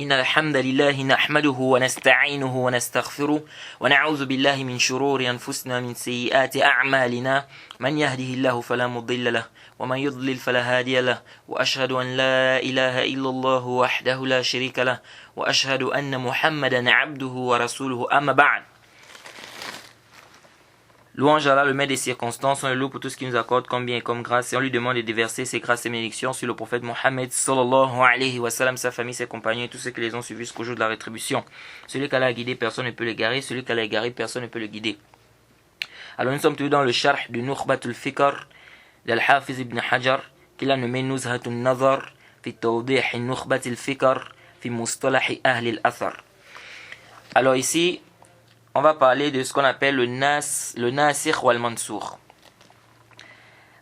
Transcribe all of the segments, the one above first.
إن الحمد لله نحمده ونستعينه ونستغفره ونعوذ بالله من شرور أنفسنا من سيئات أعمالنا من يهده الله فلا مضل له ومن يضلل فلا هادي له وأشهد أن لا إله إلا الله وحده لا شريك له وأشهد أن محمدا عبده ورسوله أما بعد. Louange à Allah, le maître des circonstances, on le loue pour tout ce qu'il nous accorde comme bien et comme grâce, et on lui demande de déverser ses grâces et bénédictions sur le prophète Mohammed sallallahu alayhi wa sallam, sa famille, ses compagnons et tous ceux qui les ont suivis jusqu'au jour de la rétribution. Celui qu'Allah a guidé, personne ne peut l'égarer, celui qu'Allah a égaré, personne ne peut le guider. Alors nous sommes toujours dans le sharh du Nukhbatul Fikr d'Al-Hafiz ibn Hajar, qu'il a nommé Nuzhatun Nazar fi Tawdih Nukhbatul Fikr fi Mustalahi Ahli al-Athar. Alors ici, on va parler de ce qu'on appelle le nasikh ou al-mansour.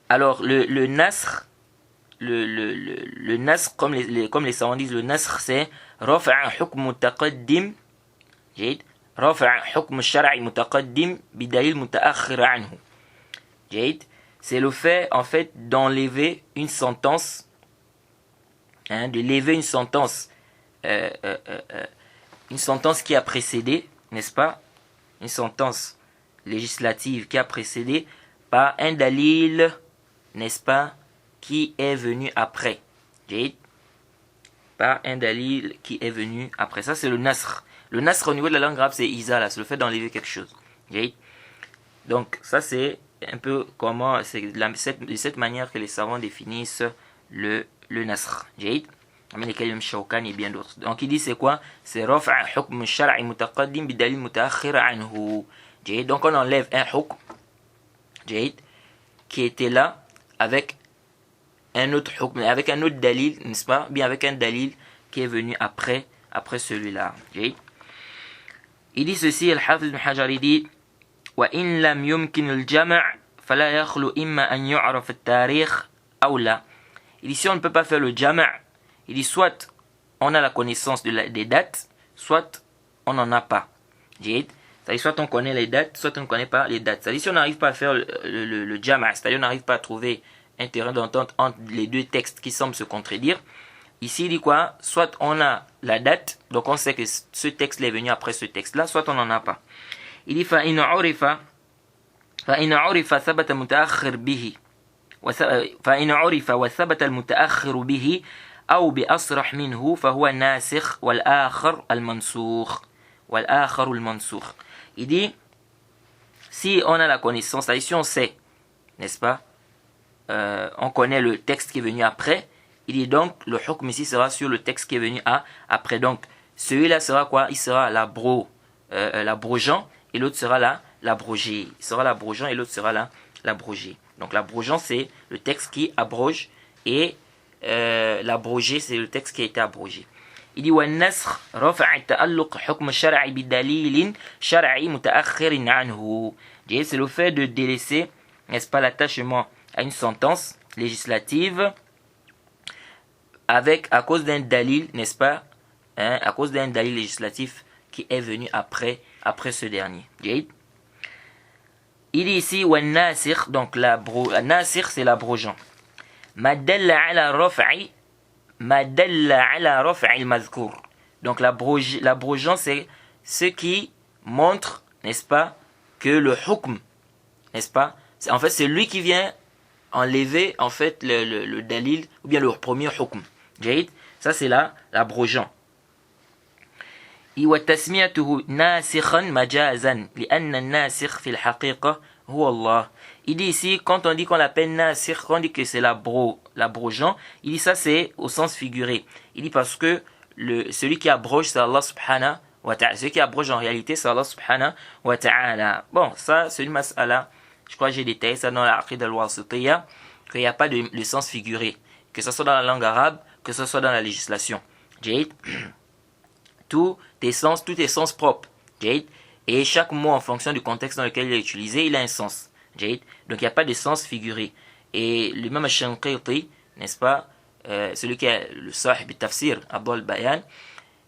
Alors le nasr, le nasr comme les savants disent, le nasr c'est rafa'a hukm mutaqaddim, rafa'a hukm shar'i mutaqaddim bidalil mutaakhir anhu. C'est le fait en fait d'enlever une sentence, de lever une sentence qui a précédé, n'est-ce pas? Une sentence législative qui a précédé par un dalil, n'est-ce pas, qui est venu après. Par un dalil qui est venu après. Ça, c'est le nasr. Le nasr au niveau de la langue arabe, c'est izala, c'est le fait d'enlever quelque chose. Donc, ça, c'est un peu comment, c'est de cette manière que les savants définissent le nasr. Lesquels Shawkan et bien d'autres. Donc il dit c'est quoi? C'est rafa' hukm shar'i mutaqaddim bidalil mutaakhir anhu. Donc on enlève un hukm qui était là avec un autre hukm, avec un autre dalil, n'est-ce pas? Bien avec un dalil qui est venu après celui-là. Il dit ceci, Al-Hafiz ibn Hajar, il dit wa in lam yumkin al-jam' fala yakhlu imma an yu'raf at-tarikh aw la. Il dit si on ne peut pas faire le jam', il dit soit on a la connaissance des dates, soit on n'en a pas. C'est-à-dire soit on connaît les dates, soit on ne connaît pas les dates. C'est-à-dire si on n'arrive pas à faire le jama', c'est-à-dire on n'arrive pas à trouver un terrain d'entente entre les deux textes qui semblent se contredire. Ici il dit quoi? Soit on a la date, donc on sait que ce texte est venu après ce texte-là, soit on n'en a pas. Il dit فَإِنْ عُرِفَ ثَبَتَ مُتَأَخِّرْ بِهِ فَإِنْ عُرِفَ وَثَبَتَ الْمُتَأَخِّرُ بِهِ أو بأصرح منه فهو الناسخ والآخر المنسوخ Il dit si on a la connaissance, c'est-à-dire si on sait, n'est-ce pas, on connaît le texte qui est venu après, il dit donc le hukm ici sera sur le texte qui est venu après. Donc celui-là sera quoi? Il sera l'abrogeant et l'autre sera l'abrogé. Il sera l'abrogeant et l'autre sera l'abrogé. Donc l'abrogeant c'est le texte qui abroge et l'abrogé c'est le texte qui a été abrogé. Il dit والنسخ رفع التعلق حكم الشرع بدليل شرعي متأخر عنه. C'est le fait de délaisser, n'est-ce pas, l'attachement à une sentence législative à cause d'un dalil, n'est-ce pas, à cause d'un dalil législatif qui est venu après ce dernier. Il dit ici والناسخ, donc الناسخ c'est l'abrogeant. ما دل على رفع المذكور. Donc l'abrogeant c'est ce qui montre, n'est-ce pas, que le hukm, n'est-ce pas, en fait c'est lui qui vient enlever en fait le dalil ou bien le premier hukm. Ça c'est l'abrogeant. وتسميته ناسخا مجازا لأن الناسخ في الحقيقة هو الله. Il dit ici, quand on dit qu'on l'appelle nasikh, quand on dit que c'est l'abrogeant, il dit ça c'est au sens figuré. Il dit parce que celui qui abroge c'est Allah subhanahu wa ta'ala. Celui qui abroge en réalité c'est Allah subhanahu wa ta'ala. Bon, ça c'est une mas'ala, je crois que j'ai détaillé ça dans la Aqid al-Wasitiyya, qu'il n'y a pas de sens figuré. Que ce soit dans la langue arabe, que ce soit dans la législation. Tout est sens propre. Et chaque mot en fonction du contexte dans lequel il est utilisé, il a un sens. Donc il n'y a pas de sens figuré. Et l'imam al-Shanqiti, n'est-ce pas, celui qui est le sahib al-tafsir, Abdul Bayan,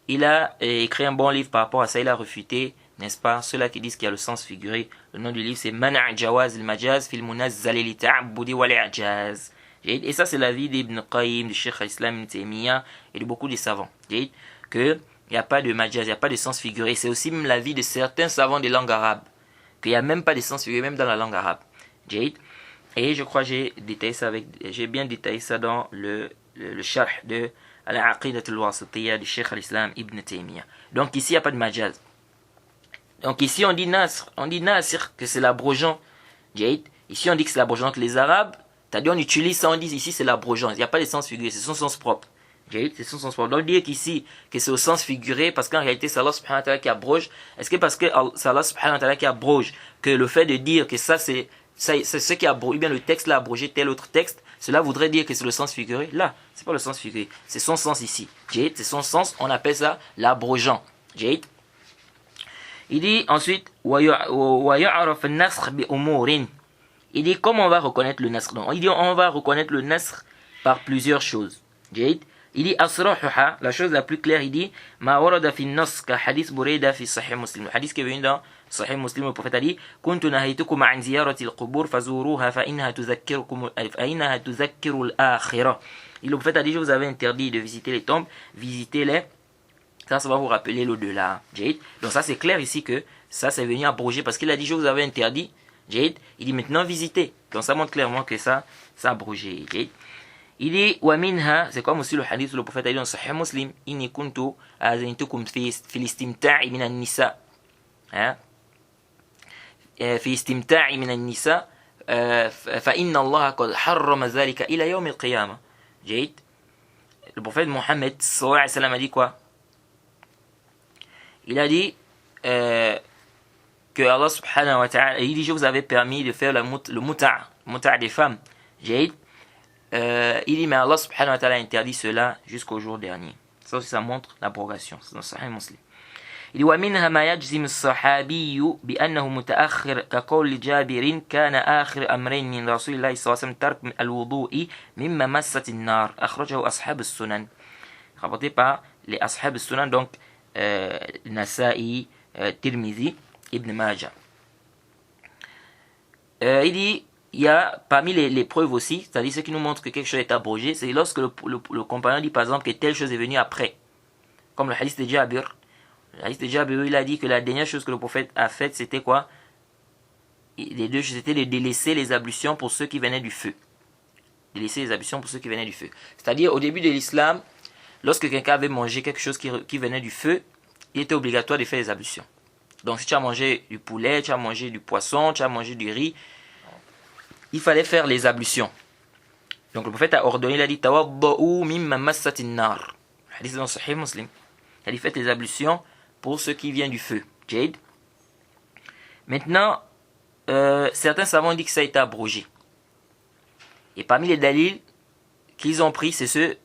il a écrit un bon livre par rapport à ça. Il a refuté, n'est-ce pas, ceux-là qui disent qu'il y a le sens figuré. Le nom du livre c'est Mana' Jawaz al-Majaz fil Munazzal li ta'abbudi wal i'jaz. Et ça, c'est l'avis d'Ibn Qayyim, de Cheikh al-Islam Ibn Taymiyyah et de beaucoup de savants. Que il n'y a pas de majaz, il n'y a pas de sens figuré. C'est aussi même l'avis de certains savants des langues arabes. Qu'il n'y a même pas de sens figuré, même dans la langue arabe. Et je crois que j'ai bien détaillé ça dans le sharh de Al-Aqidat al-Wasitiyya de Cheikh al-Islam Ibn Taymiyyah. Donc ici, il n'y a pas de majaz. Donc ici, on dit nasr, que c'est l'abrogeant. Ici, on dit que c'est l'abrogeant. Que les Arabes, c'est-à-dire on utilise ça, on dit ici c'est l'abrogeant. Il n'y a pas de sens figuré, c'est son sens propre. C'est son sens propre. Donc dire qu'ici, que c'est au sens figuré, parce qu'en réalité c'est Allah subhanahu wa ta'ala qui abroge. Est-ce que parce que c'est Allah subhanahu wa ta'ala qui abroge, que le fait de dire que ça c'est ce qui abroge, ou bien le texte l'a abrogé tel autre texte, cela voudrait dire que c'est le sens figuré? Là, c'est pas le sens figuré, c'est son sens ici. C'est son sens, on appelle ça l'abrogeant. Il dit ensuite, il dit comment on va reconnaître le nasr. Donc, il dit on va reconnaître le nasr par plusieurs choses. Il dit asrahuha, la chose la plus claire, il dit ma warada fi nas ka hadith Burayda fi sahih Muslim. Le hadith qui est venu dans sahih Muslim, le prophète a dit kuntu nahaytukum an ziyarati al-qubur fazuruha fa innaha tudhakkirukum al-akhirah. Le prophète a dit je vous avais interdit de visiter les tombes, visitez-les. Ça va vous rappeler l'au-delà. Donc ça c'est clair ici que ça c'est venu abroger parce qu'il a dit je vous avais interdit. Il dit maintenant visitez. Donc ça montre clairement que ça a abrogé. Il dit wa minha, c'est comme aussi le hadith où le prophète a dit dans Sahih Muslim inni kuntu azaintukum fi al-istimta'i min an-nisa. Fi istimta'i min an-nisa fa inna Allah qad harrama dhalika ila yawm al-qiyamah. Le prophète Mohammed sallallahu alayhi wa sallam a dit quoi? Il a dit que Allah subhanahu wa ta'ala, il dit je vous avais permis de faire le muta' des femmes. Il dit mais Allah subhanahu wa ta'ala a interdit cela jusqu'au jour dernier. Ça aussi ça montre l'abrogation. C'est dans Sahih Muslim. Il dit wa minha ma yajzim as-sahabi bi annahu mutaakhir ka qawl Jabir kana akhir amrayn min Rasulillah sallallahu alayhi wa sallam tark al-wudu'i mimma massat an-nar akhrajahu ashab as-sunan. Rapporté par les ashab as-sunan, donc Nasa'i, Tirmizi, Ibn Majah. Il dit il y a parmi les preuves aussi, c'est-à-dire ce qui nous montre que quelque chose est abrogé, c'est lorsque le compagnon dit par exemple que telle chose est venue après. Comme le hadith de Jabir. Le hadith de Jabir, il a dit que la dernière chose que le prophète a faite, c'était quoi? Les deux choses, c'était de délaisser les ablutions pour ceux qui venaient du feu. Délaisser les ablutions pour ceux qui venaient du feu. C'est-à-dire au début de l'islam, lorsque quelqu'un avait mangé quelque chose qui venait du feu, il était obligatoire de faire les ablutions. Donc si tu as mangé du poulet, tu as mangé du poisson, tu as mangé du riz, il fallait faire les ablutions. Donc le prophète a ordonné, il a dit tawadda'u mimma massatin nar. Hadith dans Sahih Muslim. Il a dit faites les ablutions pour ceux qui viennent du feu. Jade. Maintenant, certains savants disent que ça a été abrogé. Et parmi les dalils qu'ils ont pris, c'est ce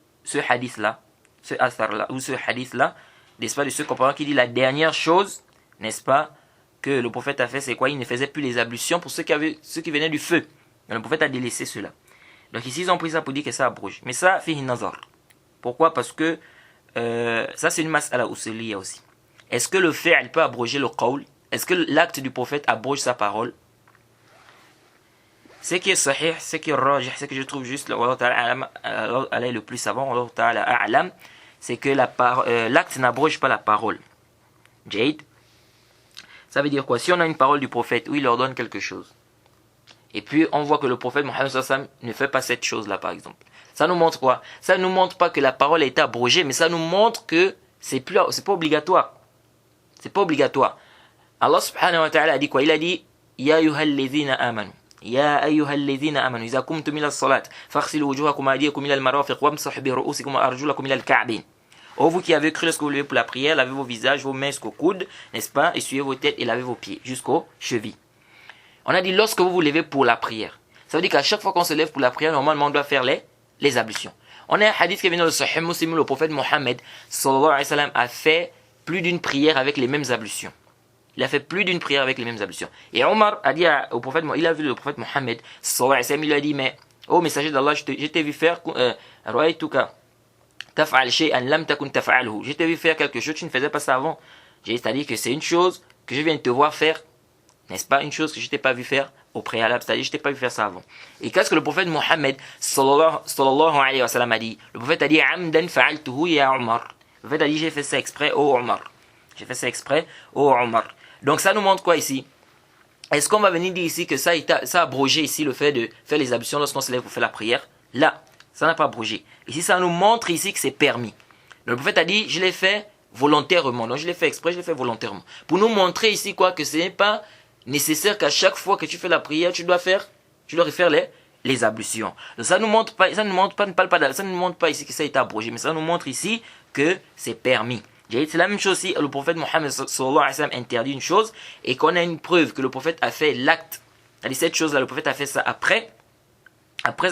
hadith-là, ce athar-là, ou ce hadith-là, n'est-ce pas, de ce compagnon qui dit la dernière chose, n'est-ce pas, que le prophète a fait, c'est quoi? Il ne faisait plus les ablutions pour ceux qui venaient du feu. Mais le prophète a délaissé cela. Donc ici, ils ont pris ça pour dire que ça abroge. Mais ça, fihi nazar. Pourquoi? Parce que ça, c'est une mas'ala usuliyya aussi. Est-ce que le fait, elle peut abroger le qawl? Est-ce que l'acte du prophète abroge sa parole? Ce qui est sahih, ce qui est rajih, ce que je trouve juste, Allah est le plus savant, Allah ta'ala a'lam, c'est que l'acte n'abroge pas la parole. Jade. Ça veut dire quoi? Si on a une parole du prophète où il ordonne quelque chose, et puis on voit que le prophète Mohammed sallallahu alayhi wa sallam ne fait pas cette chose-là, par exemple. Ça nous montre quoi? Ça ne nous montre pas que la parole a été abrogée, mais ça nous montre que c'est pas obligatoire. C'est pas obligatoire. Allah subhanahu wa ta'ala a dit quoi? Il a dit Ya ayyuhalladhina amanu. Ya ayyuhalladhina amanu. Iza kumtum ila as-salat, faghsilu wujuhakum wa aydiyakum ila al-marafiq wamsahu bi ru'usikum wa arjulakum ila al-ka'bayn. Oh, vous qui avez cru lorsque vous levez pour la prière, lavez vos visages, vos mains jusqu'aux coudes, n'est-ce pas? Essuyez vos têtes et lavez vos pieds jusqu'aux chevilles. On a dit lorsque vous vous levez pour la prière. Ça veut dire qu'à chaque fois qu'on se lève pour la prière, normalement on doit faire les ablutions. On a un hadith qui est venu dans le Sahih Muslim où le prophète Mohammed sallallahu alayhi wa sallam a fait plus d'une prière avec les mêmes ablutions. Il a fait plus d'une prière avec les mêmes ablutions. Et Omar a dit au prophète, il a vu le prophète Mohammed sallallahu alayhi wa sallam, il lui a dit mais oh messager d'Allah, je t'ai vu faire je t'ai vu faire quelque chose, tu ne faisais pas ça avant. C'est-à-dire que c'est une chose que je viens de te voir faire, n'est-ce pas? Une chose que je ne t'ai pas vu faire au préalable, c'est-à-dire je t'ai pas vu faire ça avant. Et qu'est-ce que le prophète Mohammed sallallahu alayhi wa sallam a dit? Le prophète a dit amdan fa'altuhu ya Omar. Le prophète a dit j'ai fait ça exprès au Omar. J'ai fait ça exprès au Omar. Donc ça nous montre quoi ici? Est-ce qu'on va venir dire ici que ça a abrogé ici le fait de faire les ablutions lorsqu'on se lève pour faire la prière? Là, ça n'a pas abrogé. Ici, ça nous montre ici que c'est permis. Donc, le prophète a dit, je l'ai fait volontairement. Donc je l'ai fait exprès, je l'ai fait volontairement. Pour nous montrer ici quoi, que ce n'est pas nécessaire qu'à chaque fois que tu fais la prière, tu dois refaire les ablutions. Donc ça nous montre pas, ça ne nous montre pas ici que ça a été abrogé, mais ça nous montre ici que c'est permis. C'est la même chose si le prophète Mohammed sallallahu alayhi wa sallam interdit une chose et qu'on a une preuve que le prophète a fait l'acte. C'est-à-dire cette chose-là, le prophète a fait ça après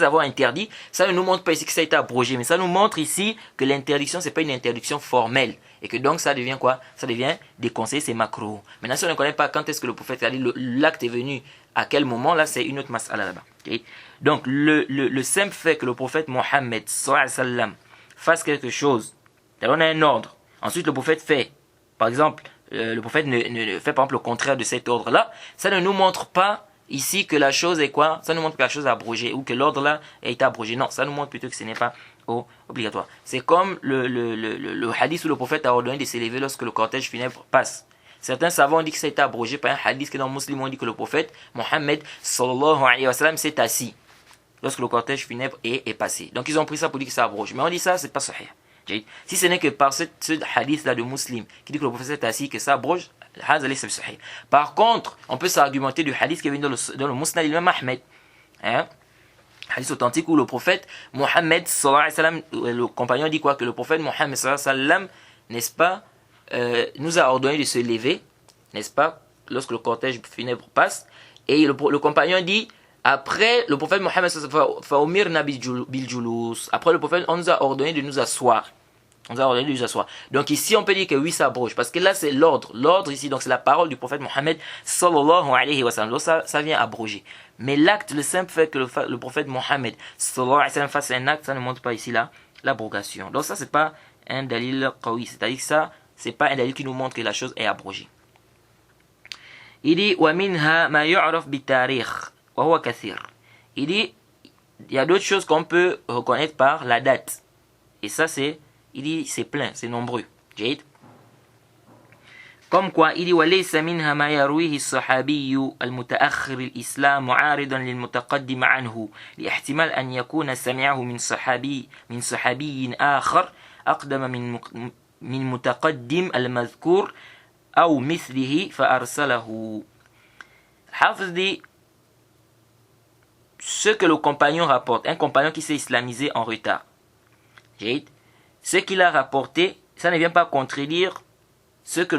avoir interdit. Ça ne nous montre pas ici que ça a été abrogé, mais ça nous montre ici que l'interdiction, c'est pas une interdiction formelle. Et que donc ça devient quoi? Ça devient déconseillé, c'est macro. Maintenant, si on ne connaît pas quand est-ce que le prophète a dit l'acte est venu, à quel moment, là c'est une autre mas'ala là-bas. Okay? Donc le simple fait que le prophète Mohammed sallallahu alayhi wa sallam fasse quelque chose, on a un ordre. Ensuite, le prophète fait, par exemple, le prophète ne fait par exemple le contraire de cet ordre-là. Ça ne nous montre pas ici que la chose est quoi? Ça nous montre que la chose est abrogée ou que l'ordre-là a été abrogé. Non, ça nous montre plutôt que ce n'est pas obligatoire. C'est comme le hadith où le prophète a ordonné de s'élever lorsque le cortège funèbre passe. Certains savants ont dit que ça a été abrogé par un hadith que dans le musulman on dit que le prophète Mohammed sallallahu alayhi wa sallam s'est assis lorsque le cortège funèbre est passé. Donc ils ont pris ça pour dire que ça abrogé. Mais on dit ça, c'est pas sahih. Si ce n'est que par ce hadith-là de Muslim qui dit que le prophète est assis, que ça abroge, par contre, on peut s'argumenter du hadith qui est venu dans le Musnad d'Imam Ahmed. Hadith authentique où le prophète Mohammed sallallahu alayhi wa sallam, le compagnon dit quoi? Que le prophète Mohammed sallallahu alayhi wa sallam, n'est-ce pas, nous a ordonné de se lever, n'est-ce pas, lorsque le cortège funèbre passe. Et le compagnon dit, après le prophète Mohammed après le prophète, on nous a ordonné de nous asseoir. On nous a ordonné de nous asseoir. Donc ici, on peut dire que oui, ça abroge. Parce que là, c'est l'ordre. L'ordre ici, donc c'est la parole du prophète Mohammed sallallahu alayhi wa sallam. Donc ça vient abroger. Mais l'acte, le simple fait que le prophète Mohammed sallallahu alayhi wa sallam fasse un acte, ça ne montre pas ici l'abrogation. Donc ça, c'est pas un dalil qawi. C'est-à-dire que ça, c'est pas un dalil qui nous montre que la chose est abrogée. Il dit, وَمِنْهَا مَا يُعْرَفْ بِالتَّارِيخ. Il dit, il y a d'autres choses qu'on peut reconnaître par la date. Et ça, il dit, c'est plein, c'est nombreux. Comme quoi, il dit, وَلَيْسَ مِنْهَا مَا يَرْوِيهِ الصَّحَابِيُّ الْمُتَأَخِّرِ الْإِسْلَامُ عَارِضًا لِلْمُتَقَدِّمِ عَنْهُ لِاحْتِمَالِ أَنْ يَكُونَ سَمِعَهُ من صحابي آخر أقدم من متقدم المذكور أو مثله فأرسله. Hafiz dit, ce que le compagnon rapporte, un compagnon qui s'est islamisé en retard, ce qu'il a rapporté, ça ne vient pas contredire ce que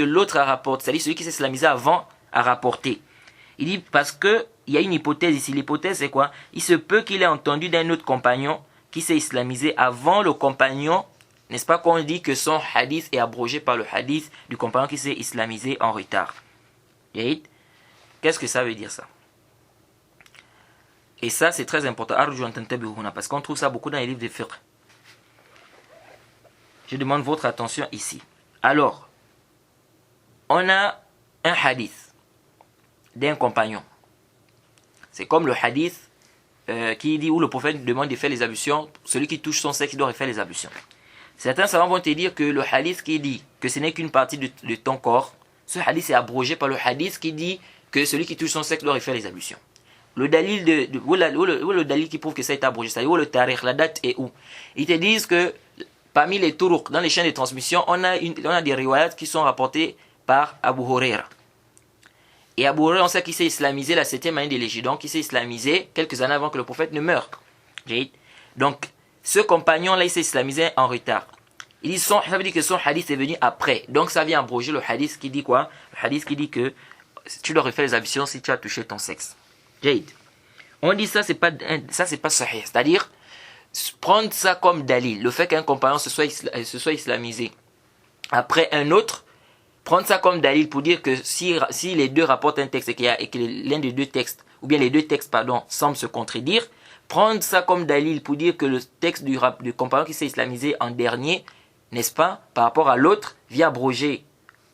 l'autre a rapporté, c'est-à-dire celui qui s'est islamisé avant a rapporté. Il dit parce que il y a une hypothèse ici. L'hypothèse c'est quoi? Il se peut qu'il ait entendu d'un autre compagnon qui s'est islamisé avant le compagnon. N'est-ce pas qu'on dit que son hadith est abrogé par le hadith du compagnon qui s'est islamisé en retard? Qu'est-ce que ça veut dire ça? Et ça c'est très important. Parce qu'on trouve ça beaucoup dans les livres de fiqh. Je demande votre attention ici. Alors, on a un hadith d'un compagnon. C'est comme le hadith qui dit où le prophète demande de faire les ablutions. Celui qui touche son sexe, il doit faire les ablutions. Certains savants vont te dire que le hadith qui dit que ce n'est qu'une partie de ton corps, ce hadith est abrogé par le hadith qui dit que celui qui touche son sexe doit faire les ablutions. Le dalil le dalil qui prouve que ça est abrogé, c'est-à-dire où le tarikh, la date est où? Ils te disent que parmi les turuq, dans les chaînes de transmission, on a des riwayats qui sont rapportés par Abu Huraira. Et Abu Huraira, on sait qu'il s'est islamisé la 7e année de l'Hégire, donc il s'est islamisé quelques années avant que le prophète ne meure. Donc, ce compagnon-là, il s'est islamisé en retard. Ça veut dire que son hadith est venu après. Donc, ça vient abroger le hadith qui dit quoi? Le hadith qui dit que tu dois refaire les ablutions si tu as touché ton sexe. On dit ça, c'est pas sahih. C'est-à-dire, prendre ça comme dalil, le fait qu'un compagnon se soit islamisé après un autre, prendre ça comme dalil pour dire que si les deux rapportent un texte et que l'un des deux textes, ou bien les deux textes, semblent se contredire, prendre ça comme dalil pour dire que le texte du compagnon qui s'est islamisé en dernier, n'est-ce pas, par rapport à l'autre, vient abroger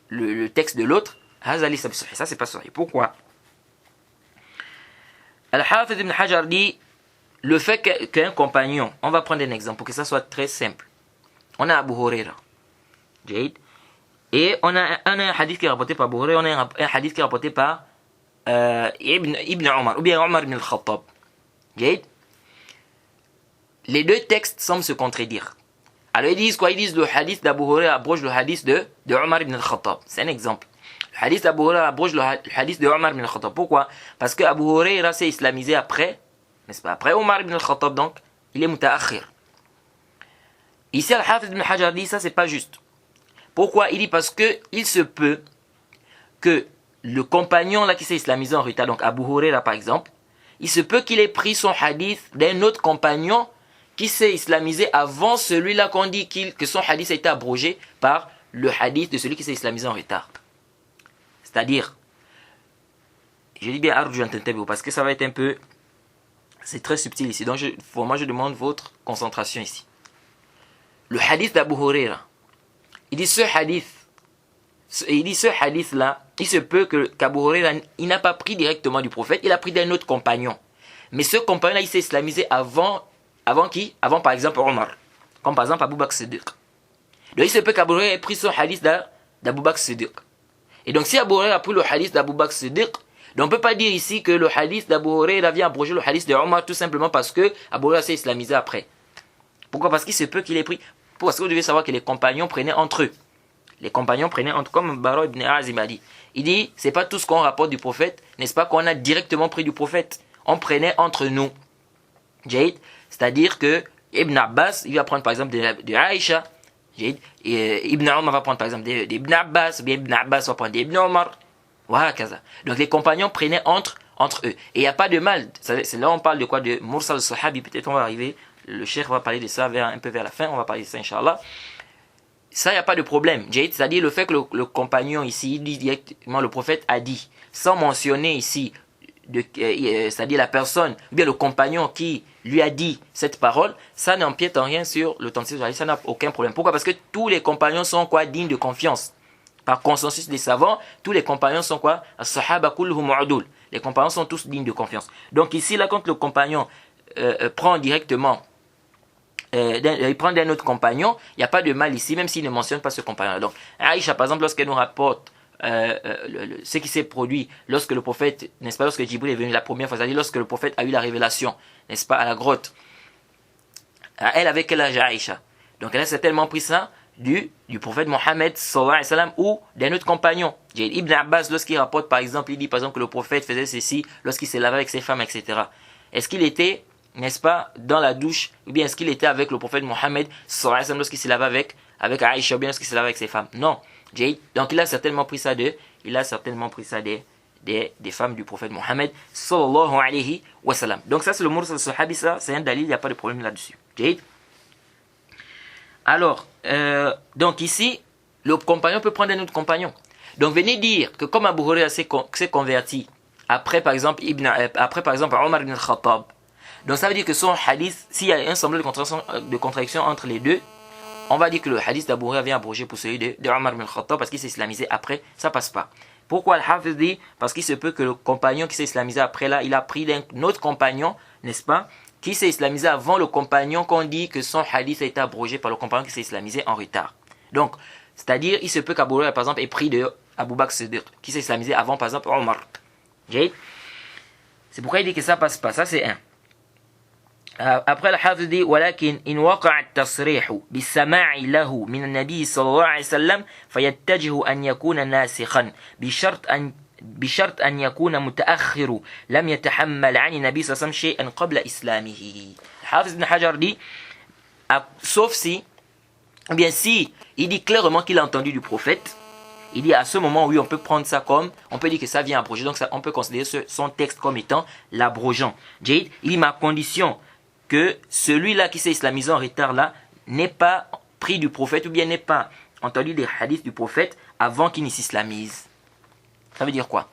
le texte de l'autre, ça c'est pas sahih. Pourquoi? Al-Hafiz ibn Hajar dit le fait qu'un compagnon, on va prendre un exemple pour que ça soit très simple. On a Abu Huraira. Et on a un hadith qui est rapporté par Abu Huraira, on a un hadith qui est rapporté par Ibn Omar, ou bien Omar ibn al-Khattab. Les deux textes semblent se contredire. Alors ils disent quoi? Ils disent le hadith d'Abu Huraira abroge le hadith de Omar ibn al-Khattab. C'est un exemple. Le hadith d'Abu Huraira abroge le hadith de Omar ibn al-Khattab. Pourquoi? Parce que Abu Huraira s'est islamisé après, n'est-ce pas? Après Omar ibn al-Khattab, donc il est mutaakhir. Ici, Al-Hafiz ibn Hajar dit ça, c'est pas juste. Pourquoi? Il dit parce que il se peut que le compagnon là qui s'est islamisé en retard, donc Abu Huraira par exemple, il se peut qu'il ait pris son hadith d'un autre compagnon qui s'est islamisé avant celui-là qu'on dit que son hadith a été abrogé par le hadith de celui qui s'est islamisé en retard. C'est-à-dire, je dis bien arju an parce que ça va être un peu, c'est très subtil ici. Donc moi je demande votre concentration ici. Le hadith d'Abu Huraira, il dit ce hadith-là, il se peut qu'Abu Huraira, il n'a pas pris directement du prophète, il a pris d'un autre compagnon. Mais ce compagnon-là, il s'est islamisé avant qui? Avant par exemple Omar. Comme par exemple Abu Bakr Siddiq. Donc il se peut qu'Abu Huraira ait pris son hadith d'Abu Bakr Siddiq. Et donc si Abu Huraira a pris le hadith d'Abu Bakr Siddiq, donc on ne peut pas dire ici que le hadith d'Abu Huraira vient abroger le hadith de Omar tout simplement parce que Abu Huraira s'est islamisé après. Pourquoi? Parce qu'il se peut qu'il ait pris. Parce que vous devez savoir que les compagnons prenaient entre eux. Les compagnons prenaient entre eux, comme Bara ibn Azim a dit. Il dit, c'est pas tout ce qu'on rapporte du prophète, n'est-ce pas, qu'on a directement pris du prophète. On prenait entre nous. C'est-à-dire que Ibn Abbas, il va prendre par exemple de Aïcha. Et Ibn Omar va prendre par exemple d'Ibn Abbas, ou bien Ibn Abbas va prendre d'Ibn Omar. Voilà, kaza. Donc les compagnons prenaient entre eux. Et il n'y a pas de mal. C'est là on parle de quoi? De Mursal Sahabi. Peut-être on va arriver. Le cheikh va parler de ça un peu vers la fin. On va parler de ça, Inch'Allah. Ça, il n'y a pas de problème. C'est-à-dire le fait que le compagnon ici, il dit directement le prophète a dit, sans mentionner ici, c'est-à-dire la personne, ou bien le compagnon qui lui a dit cette parole, ça n'empiète en rien sur l'authenticité du hadith, ça n'a aucun problème. Pourquoi? Parce que tous les compagnons sont quoi? Dignes de confiance. Par consensus des savants, tous les compagnons sont quoi? As-sahaba kulluhum udul. Les compagnons sont tous dignes de confiance. Donc ici, là, quand le compagnon prend directement il prend d'un autre compagnon, il n'y a pas de mal ici, même s'il ne mentionne pas ce compagnon. Donc, Aïcha, par exemple, lorsqu'elle nous rapporte ce qui s'est produit lorsque le prophète, n'est-ce pas, lorsque Djibril est venu la première fois, c'est-à-dire lorsque le prophète a eu la révélation, n'est-ce pas, à la grotte. Elle avait quel âge, Aïcha? Donc, elle a certainement pris ça du prophète Mohammed sallallahu alayhi wa sallam ou d'un autre compagnon. Ibn Abbas, lorsqu'il rapporte, par exemple, il dit par exemple que le prophète faisait ceci lorsqu'il s'est lavé avec ses femmes, etc. Est-ce qu'il était, n'est-ce pas, dans la douche, ou bien est-ce qu'il était avec le prophète Mohammed sallallahu alayhi wa sallam lorsqu'il s'est lavé avec Aïcha, ou bien lorsqu'il s'est lavé avec ses femmes? Non. Donc il a certainement pris ça des femmes du prophète Mohammed sallallahu alayhi wa sallam. Donc ça c'est le mursal sahabi, ça c'est un dalil, il n'y a pas de problème là-dessus. Alors, donc ici, le compagnon peut prendre un autre compagnon. Donc venez dire que comme Abu Huraira s'est converti après par exemple Omar ibn al-Khattab, donc ça veut dire que son hadith, s'il y a un semblant de contradiction entre les deux, on va dire que le hadith d'Abu Huraira vient abroger pour celui de Omar ibn al-Khattab parce qu'il s'est islamisé après, ça passe pas. Pourquoi Al-Hafiz dit? Parce qu'il se peut que le compagnon qui s'est islamisé après là, il a pris d'un autre compagnon, n'est-ce pas, qui s'est islamisé avant le compagnon qu'on dit que son hadith a été abrogé par le compagnon qui s'est islamisé en retard. Donc, c'est-à-dire, il se peut qu'Abu Huraira, par exemple, ait pris de Abu Bakr Siddiq, qui s'est islamisé avant, par exemple, Omar. C'est pourquoi il dit que ça passe pas. Ça, c'est un. Après, le Hafiz dit ولكن إن وقع التصريح بالسماع له من النبي صلى الله عليه وسلم فيتجه أن يكون ناسخا بشرط أن يكون متأخر لم يتحمل عن النبي صلى الله عليه وسلم شيئا قبل إسلامه. Hafiz ibn Hajar dit sauf si, bien si, il dit clairement qu'il a entendu du prophète, il dit à ce moment, oui, on peut prendre ça comme, on peut dire que ça vient abroger, donc ça, on peut considérer son texte comme étant l'abrogeant. Il dit ma condition que celui-là qui s'est islamisé en retard là n'est pas pris du prophète ou bien n'est pas entendu des hadiths du prophète avant qu'il ne s'islamise. Ça veut dire quoi?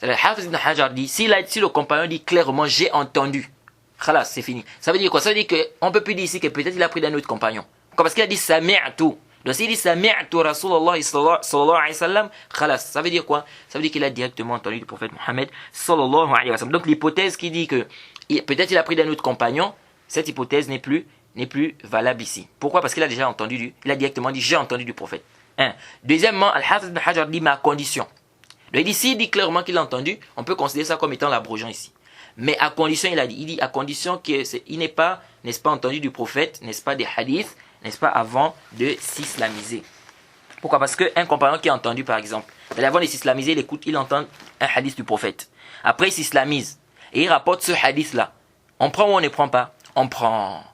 Le Hafiz ibn Hajar dit, si le compagnon dit clairement j'ai entendu, khalas, c'est fini. Ça veut dire quoi? Ça veut dire qu'on ne peut plus dire ici que peut-être il a pris d'un autre compagnon. Pourquoi? Parce qu'il a dit sami'tu. Donc s'il dit sami'tu Rasulallah sallallahu alayhi wa sallam, khalas, ça veut dire quoi? Ça veut dire qu'il a directement entendu le prophète Mohammed sallallahu alayhi wa sallam. Donc l'hypothèse qui dit que peut-être il a pris d'un autre compagnon, cette hypothèse n'est plus valable ici. Pourquoi? Parce qu'il a déjà entendu, il a directement dit j'ai entendu du prophète. Deuxièmement, Al-Hafiz ibn Hajar dit ma condition. Donc il dit s'il dit clairement qu'il a entendu, on peut considérer ça comme étant l'abrogeant ici. Mais à condition, il dit à condition qu'il n'est pas, n'est-ce pas, entendu du prophète, n'est-ce pas, des hadiths, n'est-ce pas, avant de s'islamiser. Pourquoi? Parce qu'un compagnon qui a entendu, par exemple, avant de s'islamiser, il entend un hadith du prophète. Après, il s'islamise et il rapporte ce hadith-là. On prend ou on ne prend pas? On prend.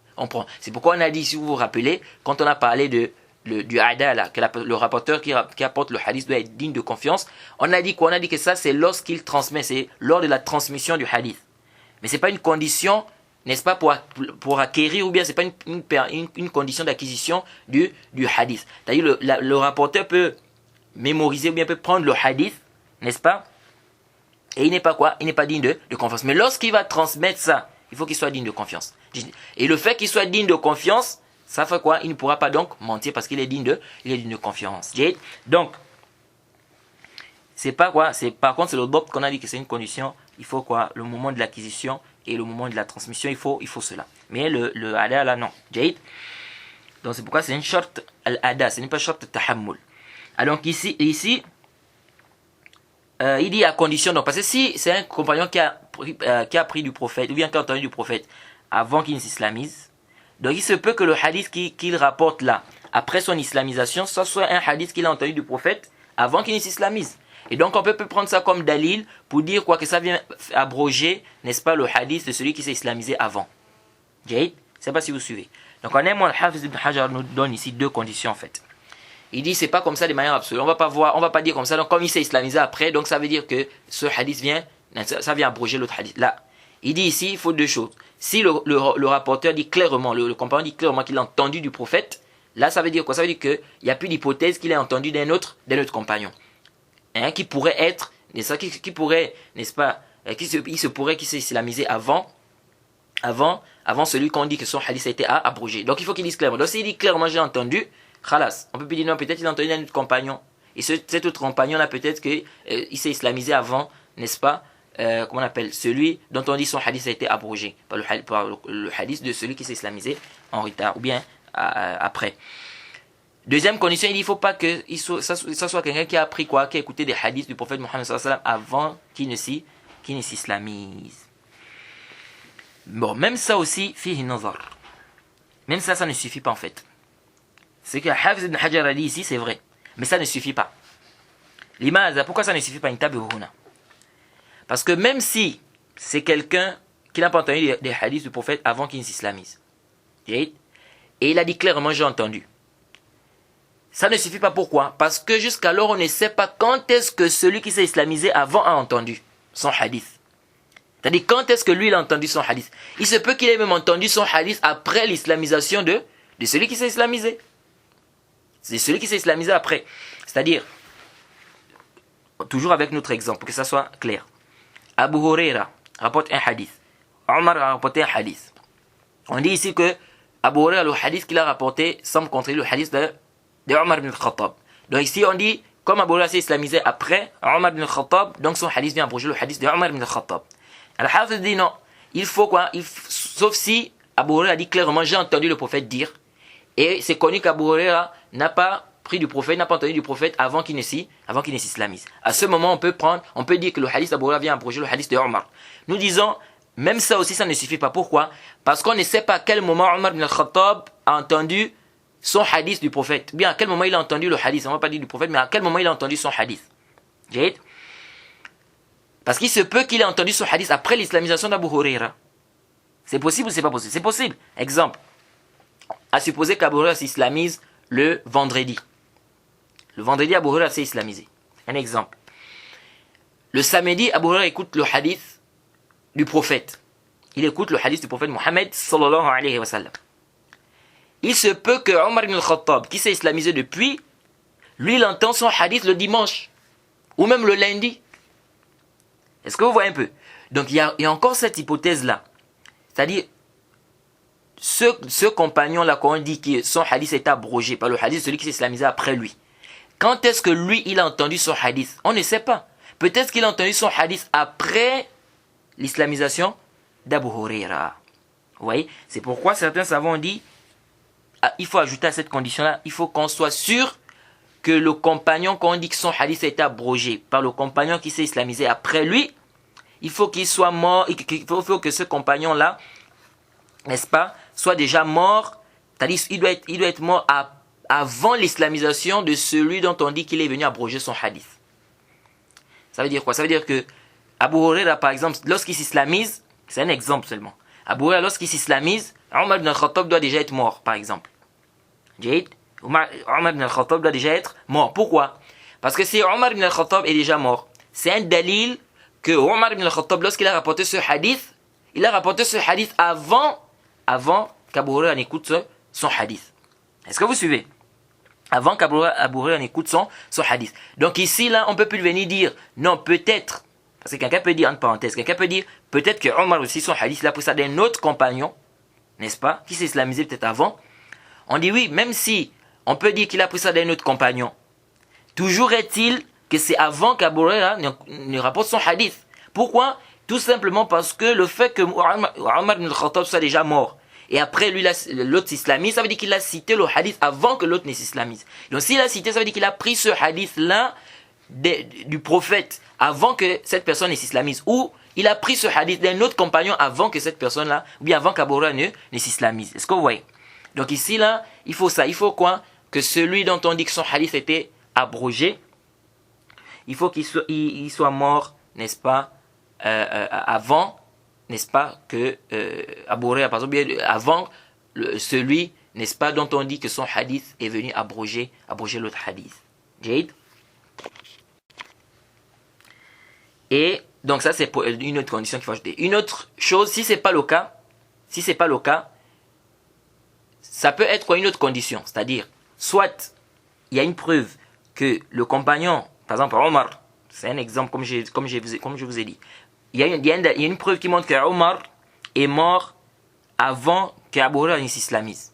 C'est pourquoi on a dit, si vous vous rappelez, quand on a parlé du adala, que le rapporteur qui apporte le hadith doit être digne de confiance, on a dit quoi? On a dit que ça, c'est lorsqu'il transmet, c'est lors de la transmission du hadith. Mais ce n'est pas une condition, n'est-ce pas, pour acquérir, ou bien ce n'est pas une condition d'acquisition du hadith. C'est-à-dire le rapporteur peut mémoriser, ou bien peut prendre le hadith, n'est-ce pas, et il n'est pas quoi? Il n'est pas digne de confiance. Mais lorsqu'il va transmettre ça, il faut qu'il soit digne de confiance. Et le fait qu'il soit digne de confiance, ça fait quoi? Il ne pourra pas donc mentir parce qu'il est digne de confiance. Donc, c'est pas quoi? Par contre, c'est le dopt qu'on a dit que c'est une condition. Il faut quoi? Le moment de l'acquisition et le moment de la transmission, il faut cela. Mais le ada là, non. Donc, c'est pourquoi c'est une short al-ada, ce n'est pas short tahammul. Alors, ici il dit à condition, donc, parce que si c'est un compagnon qui a pris du prophète, ou bien qui a entendu du prophète avant qu'il ne s'islamise, donc il se peut que le hadith qu'il rapporte là, après son islamisation, soit un hadith qu'il a entendu du prophète avant qu'il ne s'islamise. Et donc on peut prendre ça comme dalil pour dire quoi, que ça vient abroger, n'est-ce pas, le hadith de celui qui s'est islamisé avant. Je ne sais pas si vous suivez. Donc on aime, Al-Hafiz ibn Hajar nous donne ici deux conditions en fait. Il dit c'est pas comme ça de manière absolue. On va pas dire comme ça. Donc comme il s'est islamisé après, donc ça veut dire que ce hadith vient abroger l'autre hadith. Là, il dit ici, il faut deux choses. Si le rapporteur dit clairement, le compagnon dit clairement qu'il a entendu du prophète, là ça veut dire quoi? Ça veut dire qu'il n'y a plus d'hypothèse qu'il ait entendu d'un autre compagnon. Qui pourrait être, n'est-ce pas, qui pourrait, n'est-ce pas, il se pourrait qu'il s'est islamisé avant celui qu'on dit que son hadith a été abrogé. Donc il faut qu'il dise clairement. Donc s'il dit clairement j'ai entendu, khalas. On peut plus dire non, peut-être il a entendu d'un autre compagnon. Et cet autre compagnon là, peut-être qu'il s'est islamisé avant, n'est-ce pas, comment on appelle, celui dont on dit son hadith a été abrogé par le hadith de celui qui s'est islamisé en retard ou bien après. Deuxième condition, il ne faut pas que ça soit quelqu'un qui a appris quoi, qui a écouté des hadiths du prophète Mohammed sallallahu alayhi wa sallam avant qu'il ne s'islamise. Bon, même ça aussi, fihi nazar. Même ça ne suffit pas en fait. Ce que Hafiz ibn Hajar a dit ici, c'est vrai. Mais ça ne suffit pas. Limaza, pourquoi ça ne suffit pas? Parce que même si c'est quelqu'un qui n'a pas entendu des hadiths du prophète avant qu'il ne s'islamise, et il a dit clairement j'ai entendu, ça ne suffit pas. Pourquoi? Parce que jusqu'alors on ne sait pas quand est-ce que celui qui s'est islamisé avant a entendu son hadith. C'est-à-dire quand est-ce que lui il a entendu son hadith. Il se peut qu'il ait même entendu son hadith après l'islamisation de celui qui s'est islamisé. C'est celui qui s'est islamisé après. C'est-à-dire, toujours avec notre exemple, pour que ça soit clair. Abu Huraira rapporte un hadith. Omar a rapporté un hadith. On dit ici que Abu Huraira, le hadith qu'il a rapporté, semble contredire le hadith de Omar ibn al-Khattab. Donc ici on dit, comme Abu Huraira s'est islamisé après Omar ibn al-Khattab, donc son hadith vient abroger le hadith de Omar ibn al-Khattab. Al-Hafiz dit non, il faut quoi? Sauf si Abu Huraira a dit clairement, j'ai entendu le prophète dire, et c'est connu qu'Abu Huraira n'a pas pris du prophète, n'a pas entendu du prophète avant qu'il ne s'islamise. À ce moment, on peut dire que le hadith d'Abu Huraira vient abroger le hadith de Omar. Nous disons, même ça aussi, ça ne suffit pas. Pourquoi? Parce qu'on ne sait pas à quel moment Omar ibn al-Khattab a entendu son hadith du prophète. Bien, à quel moment il a entendu le hadith. On ne va pas dire du prophète, mais à quel moment il a entendu son hadith. Parce qu'il se peut qu'il ait entendu son hadith après l'islamisation d'Abu Huraira. C'est possible ou c'est pas possible? C'est possible. Exemple. À supposer qu'Abu Huraira s'islamise le vendredi. Le vendredi, Abu Huraira s'est islamisé. Un exemple. Le samedi, Abu Huraira écoute le hadith du prophète. Il écoute le hadith du prophète Mohammed sallallahu alayhi wa sallam. Il se peut que Omar ibn al-Khattab, qui s'est islamisé depuis, lui, il entend son hadith le dimanche. Ou même le lundi. Est-ce que vous voyez un peu? Donc il y a encore cette hypothèse-là. C'est-à-dire, ce compagnon-là, quand on dit que son hadith est abrogé par le hadith de celui qui s'est islamisé après lui, quand est-ce que lui, il a entendu son hadith? On ne sait pas. Peut-être qu'il a entendu son hadith après l'islamisation d'Abu Huraira. Vous voyez? C'est pourquoi certains savants ont dit, il faut ajouter à cette condition-là, il faut qu'on soit sûr que le compagnon, quand on dit que son hadith a été abrogé par le compagnon qui s'est islamisé après lui, il faut qu'il soit mort, il faut que ce compagnon-là, n'est-ce pas, soit déjà mort, c'est-à-dire il doit être mort avant l'islamisation de celui dont on dit qu'il est venu abroger son hadith. Ça veut dire quoi? Ça veut dire que Abu Huraira, par exemple, lorsqu'il s'islamise, c'est un exemple seulement. Abu Huraira, lorsqu'il s'islamise, Omar ibn al-Khattab doit déjà être mort, par exemple. Omar ibn al-Khattab doit déjà être mort. Pourquoi? Parce que si Omar ibn al-Khattab est déjà mort, c'est un dalil que Omar ibn al-Khattab, lorsqu'il a rapporté ce hadith, il a rapporté ce hadith avant qu'Abu Huraira n'écoute son hadith. Est-ce que vous suivez? Avant qu'Abu Huraira n'écoute son hadith. Donc ici, là, on ne peut plus venir dire, non, peut-être, parce que quelqu'un peut dire, entre parenthèses, quelqu'un peut dire, peut-être que Omar aussi, son hadith, il a pris ça d'un autre compagnon, n'est-ce pas, qui s'est islamisé peut-être avant. On dit oui, même si on peut dire qu'il a pris ça d'un autre compagnon, toujours est-il que c'est avant qu'Abu Huraira ne rapporte son hadith. Pourquoi? Tout simplement parce que le fait que Omar ibn al-Khattab soit déjà mort, et après lui l'autre s'islamise, ça veut dire qu'il a cité le hadith avant que l'autre ne s'islamise. Donc s'il a cité, ça veut dire qu'il a pris ce hadith-là du prophète avant que cette personne ne s'islamise. Ou il a pris ce hadith d'un autre compagnon avant que cette personne-là, ou bien avant qu'Abu Huraira ne s'islamise. Est-ce que vous voyez? Donc ici, là, il faut ça. Il faut quoi? Que celui dont on dit que son hadith était abrogé, il faut qu'il soit mort, n'est-ce pas, avant, n'est-ce pas, que Abu Huraira, par exemple, avant celui, n'est-ce pas, dont on dit que son hadith est venu abroger l'autre hadith. Jade. Et donc ça, c'est pour une autre condition qu'il faut ajouter. Une autre chose, si c'est pas le cas, ça peut être quoi une autre condition, c'est-à-dire, soit il y a une preuve que le compagnon, par exemple Omar, c'est un exemple comme je vous ai dit, il y a une preuve qui montre que Omar est mort avant qu'Abu Huraira s'islamise.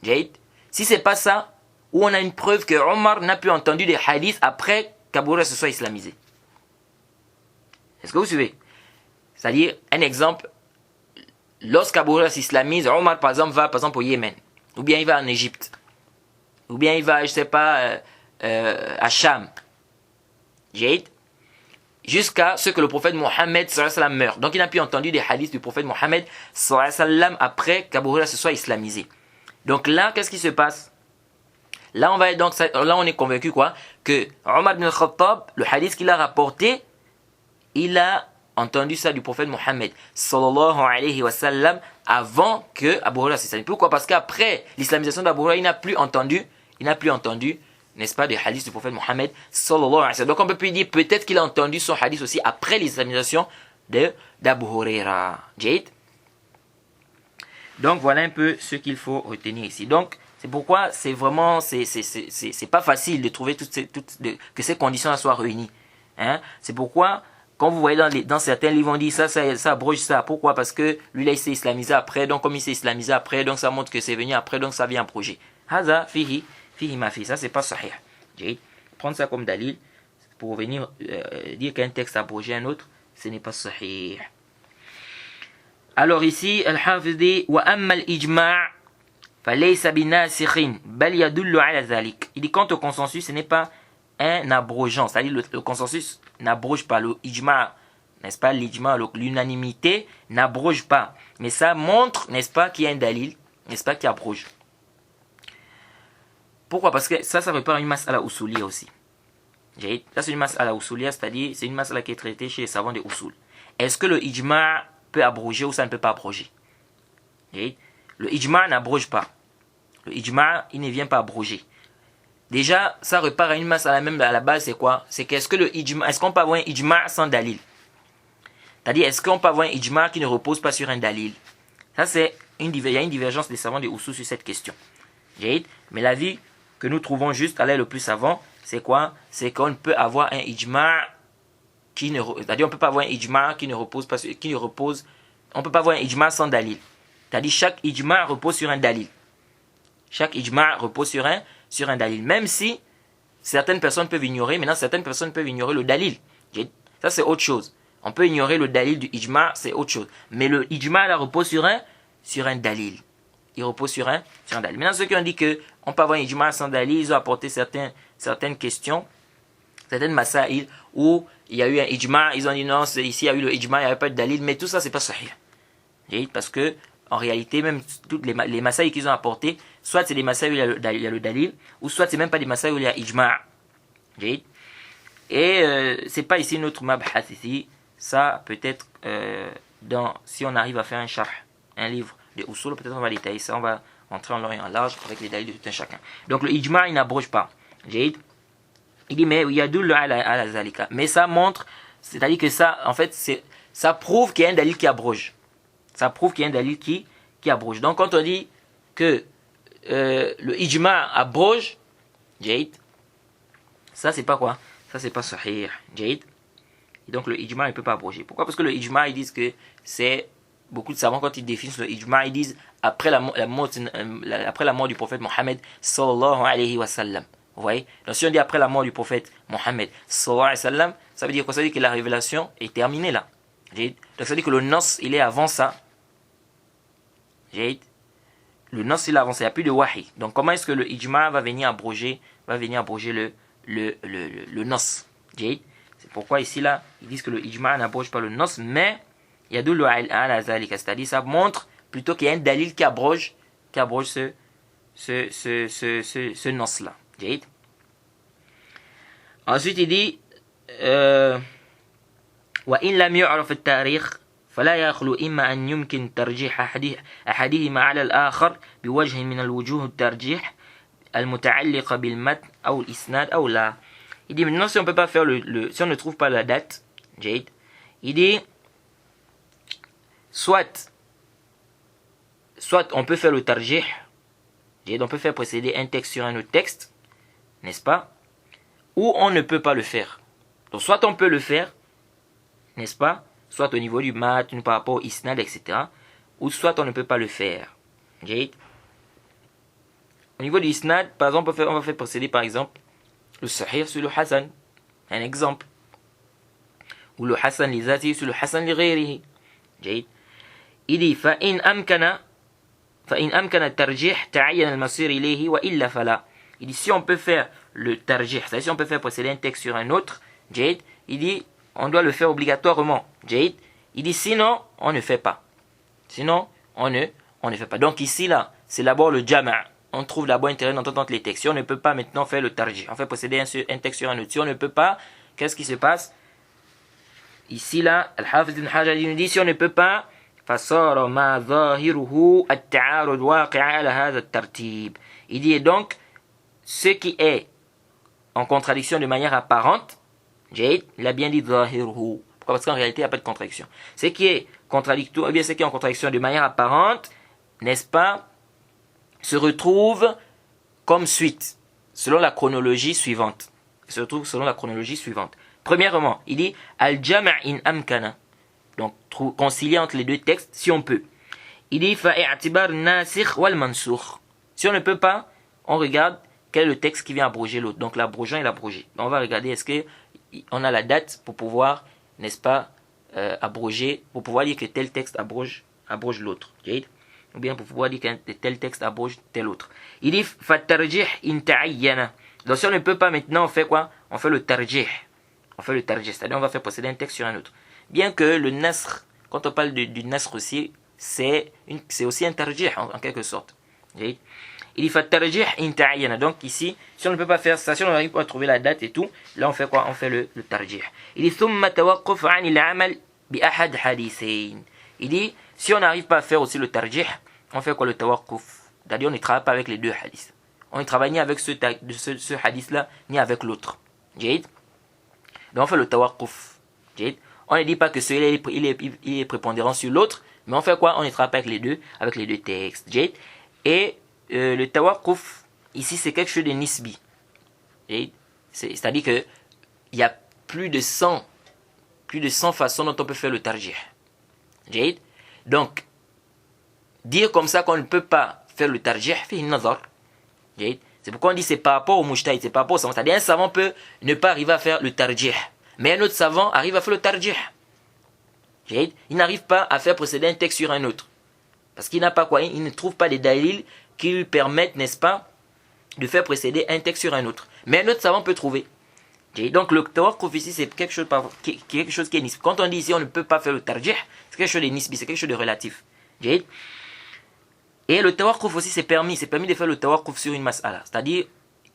Si c'est pas ça, ou on a une preuve que Omar n'a plus entendu des hadiths après qu'Abu Huraira se soit islamisé. Est-ce que vous suivez? C'est-à-dire, un exemple, lorsqu'Abu Huraira s'islamise, Omar par exemple va par exemple au Yémen, ou bien il va en Égypte, ou bien il va, je sais pas, à Cham, jusqu'à ce que le prophète Mohammed meure. Donc il n'a plus entendu des hadiths du prophète Mohammed après qu'Abu Huraira se soit islamisé. Donc là, qu'est-ce qui se passe? Là, on est convaincu quoi? Que Omar ibn al-Khattab, le hadith qu'il a rapporté, il a entendu ça du prophète Mohammed sallallahu alayhi wa sallam avant que Abu Huraira s'islamisé. Pourquoi? Parce qu'après l'islamisation d'Abu Huraira, il n'a plus entendu, n'est-ce pas, des hadiths du prophète Mohammed sallallahu alayhi wa sallam. Donc on peut plus dire peut-être qu'il a entendu son hadith aussi après l'islamisation d'Abu Huraira. Donc voilà un peu ce qu'il faut retenir ici. Donc c'est pourquoi c'est vraiment c'est pas facile de trouver que ces conditions-là soient réunies. Hein? C'est pourquoi quand vous voyez dans certains livres, on dit ça abroge ça. Pourquoi? Parce que lui là il s'est islamisé après, donc comme il s'est islamisé après, donc ça montre que c'est venu après, donc ça vient abroger. Haza fihi ma fille, ça c'est pas sahih. Prendre ça comme dalil pour venir dire qu'un texte a abrogé un autre, ce n'est pas sahih. Alors ici, Al-Hafiz dit wa amma al-ijma' falaysa binasikhin bal yadullu ala dhalik. Il dit quant au consensus, ce n'est pas un abrogeant, c'est-à-dire le consensus n'abroge pas, le ijma', n'est-ce pas, l'ijma', l'unanimité n'abroge pas, mais ça montre, n'est-ce pas, qu'il y a un dalil, n'est-ce pas, qui abroge. Pourquoi? Parce que ça répare une mas'ala usuliya aussi. Ça c'est une mas'ala usuliya, c'est-à-dire c'est une mas'ala qui est traitée chez les savants des usul. Est-ce que le ijma' peut abroger ou ça ne peut pas abroger? Le ijma' n'abroge pas. Le ijma' il ne vient pas abroger. Déjà, ça repart à une mas'ala même à la base, c'est quoi? C'est qu'est-ce que le ijma', est-ce qu'on peut avoir un ijma' sans dalil? C'est-à-dire, est-ce qu'on peut avoir un ijma' qui ne repose pas sur un dalil? Ça c'est il y a une divergence des savants des usul sur cette question. Mais l'avis que nous trouvons juste à l'air le plus savant, c'est quoi? C'est qu'on peut avoir un ijma' c'est-à-dire on peut pas avoir un ijma' qui ne repose pas sur, on peut pas avoir un ijma' sans dalil. C'est-à-dire chaque ijma' repose sur un dalil. Chaque ijma' repose sur un dalil. Même si certaines personnes peuvent ignorer, maintenant certaines personnes peuvent ignorer le dalil. Ça c'est autre chose. On peut ignorer le dalil du ijma', c'est autre chose. Mais le ijma' là repose sur un dalil. Il repose sur un dalil. Maintenant ceux qui ont dit qu'on peut avoir un ijma' sans dalil, ils ont apporté certaines questions, certaines masaïl où il y a eu un ijma', ils ont dit non, ici il y a eu le ijma', il n'y avait pas de dalil, mais tout ça c'est pas sahih. Parce que en réalité, même toutes les masaïl qu'ils ont apportés, soit c'est des masaïl où il y a le dalil, ou soit c'est même pas des masaïl où il y a ijma'. Et c'est pas ici notre mabhas ici. Ça peut-être si on arrive à faire un livre de usul, peut-être on va détailler ça, on va entrer en long et en large avec les dalils de tout un chacun. Donc le ijma' il n'abroge pas. Il dit mais yadullu ala zalika. Mais ça montre, c'est-à-dire que ça, en fait, ça prouve qu'il y a un dalil qui abroge. Ça prouve qu'il y a un dalil qui abroge. Donc quand on dit que le ijma' abroge, ça c'est pas quoi? Ça c'est pas sahih. Et donc le ijma' il peut pas abroger. Pourquoi? Parce que le ijma' ils disent que c'est, beaucoup de savants quand ils définissent le ijma' ils disent après la mort du prophète Mohammed sallallahu alayhi wa sallam. Vous voyez? Donc si on dit après la mort du prophète Mohammed sallallahu alayhi wa sallam, ça veut dire quoi? Ça veut dire que la révélation est terminée là. Donc ça veut dire que le nos il est avant ça. Le nos il est avant ça, il n'y a plus de wahi. Donc comment est-ce que le ijma' va venir abroger le nos? C'est pourquoi ici là, ils disent que le ijma' n'abroge pas le nos, mais il y a de ala zalika, c'est-à-dire ça montre plutôt qu'il y a un dalil qui abroge ce nos là. Ensuite il dit وإن لم يعرف التاريخ فلا يخلو إما أن يمكن ترجيح أحدهما على الآخر بوجه من الوجوه الترجيح المتعلقة بالمتن أو الإسناد أو لا. Il dit maintenant si on peut pas faire si on ne trouve pas la date, il dit soit on peut faire le tarjih, on peut faire précéder un texte sur un autre texte, n'est-ce pas? Ou on ne peut pas le faire. Donc soit on peut le faire, n'est-ce pas? Soit au niveau du matn par rapport au isnad, etc. Ou soit on ne peut pas le faire. Au niveau du isnad, par exemple, on va faire procéder par exemple le sahih sur le hasan. Un exemple. Ou le hasan li zati sur le hasan li ghayrihi. Il dit فإن أمكن الترجيح تعين المصير إليه وإلا فلا. Il dit si on peut faire le tarjih, c'est-à-dire si on peut faire procéder un texte sur un autre, il dit on doit le faire obligatoirement. Il dit sinon on ne fait pas. Sinon on ne fait pas. Donc ici là, c'est d'abord le jama'. On trouve d'abord intérêt d'entendre les textes. Si on ne peut pas maintenant faire le tarjih, on fait procéder un texte sur un autre. Si on ne peut pas, qu'est-ce qui se passe? Ici là, Al-Hafiz ibn Hajar nous dit si on ne peut pas, فصار ما ظاهره التعارض واقع على هذا الترتيب. Il dit donc ce qui est en contradiction de manière apparente, il a bien dit ظاهره. Pourquoi? Parce qu'en réalité il n'y a pas de contradiction. Ce qui est contradictoire, bien ce qui est en contradiction de manière apparente, n'est-ce pas, se retrouve comme suite, selon la chronologie suivante. Se retrouve selon la chronologie suivante. Premièrement, il dit al-jama' in amkana. Donc, concilier entre les deux textes, si on peut. Il dit fa'i'tibar nasikh wal mansukh. Si on ne peut pas, on regarde quel est le texte qui vient abroger l'autre. Donc, l'abrogeant et l'abrogé. On va regarder est-ce que on a la date pour pouvoir, n'est-ce pas, abroger, pour pouvoir dire que tel texte abroge l'autre. Ou bien pour pouvoir dire que tel texte abroge tel autre. Il dit fatarjih in ta'ayyana. Donc, si on ne peut pas maintenant, on fait quoi? On fait le tarjih. On fait le tarjih, c'est-à-dire on va faire procéder un texte sur un autre. Bien que le nasr, quand on parle du nasr aussi, c'est aussi un tarjih en quelque sorte. Il dit fatarjih in ta'ayyana. Donc ici, si on ne peut pas faire ça, si on n'arrive pas à trouver la date et tout, là on fait quoi? On fait le tarjih. Il dit thumma tawaqquf 'an al-'amal bi ahad hadithayn. Il dit si on n'arrive pas à faire aussi le tarjih, on fait quoi? Le tawaqquf. C'est-à-dire on ne travaille pas avec les deux hadiths. On ne travaille ni avec ce hadith là, ni avec l'autre. Donc on fait le tawaqquf. On ne dit pas que celui-là il est prépondérant sur l'autre, mais on fait quoi? On ne travaille pas avec les deux textes. Et le tawaqquf, ici c'est quelque chose de nisbi. C'est-à-dire que il y a plus de 100 façons dont on peut faire le tarjih. Donc dire comme ça qu'on ne peut pas faire le tarjih, fait une nazar. C'est pourquoi on dit c'est par rapport au mujtahid, c'est par rapport au savant. C'est-à-dire un savant peut ne pas arriver à faire le tarjih, mais un autre savant arrive à faire le tarjih. Il n'arrive pas à faire précéder un texte sur un autre. Parce qu'il n'a pas quoi, il ne trouve pas des dalils qui lui permettent, n'est-ce pas, de faire précéder un texte sur un autre. Mais un autre savant peut trouver. Donc le tawaqquf ici, c'est quelque chose qui est nisbi. Quand on dit ici on ne peut pas faire le tarjih, c'est quelque chose de nisbi, c'est quelque chose de relatif. Et le tawaqquf aussi, c'est permis de faire le tawaqquf sur une mas'ala. C'est-à-dire,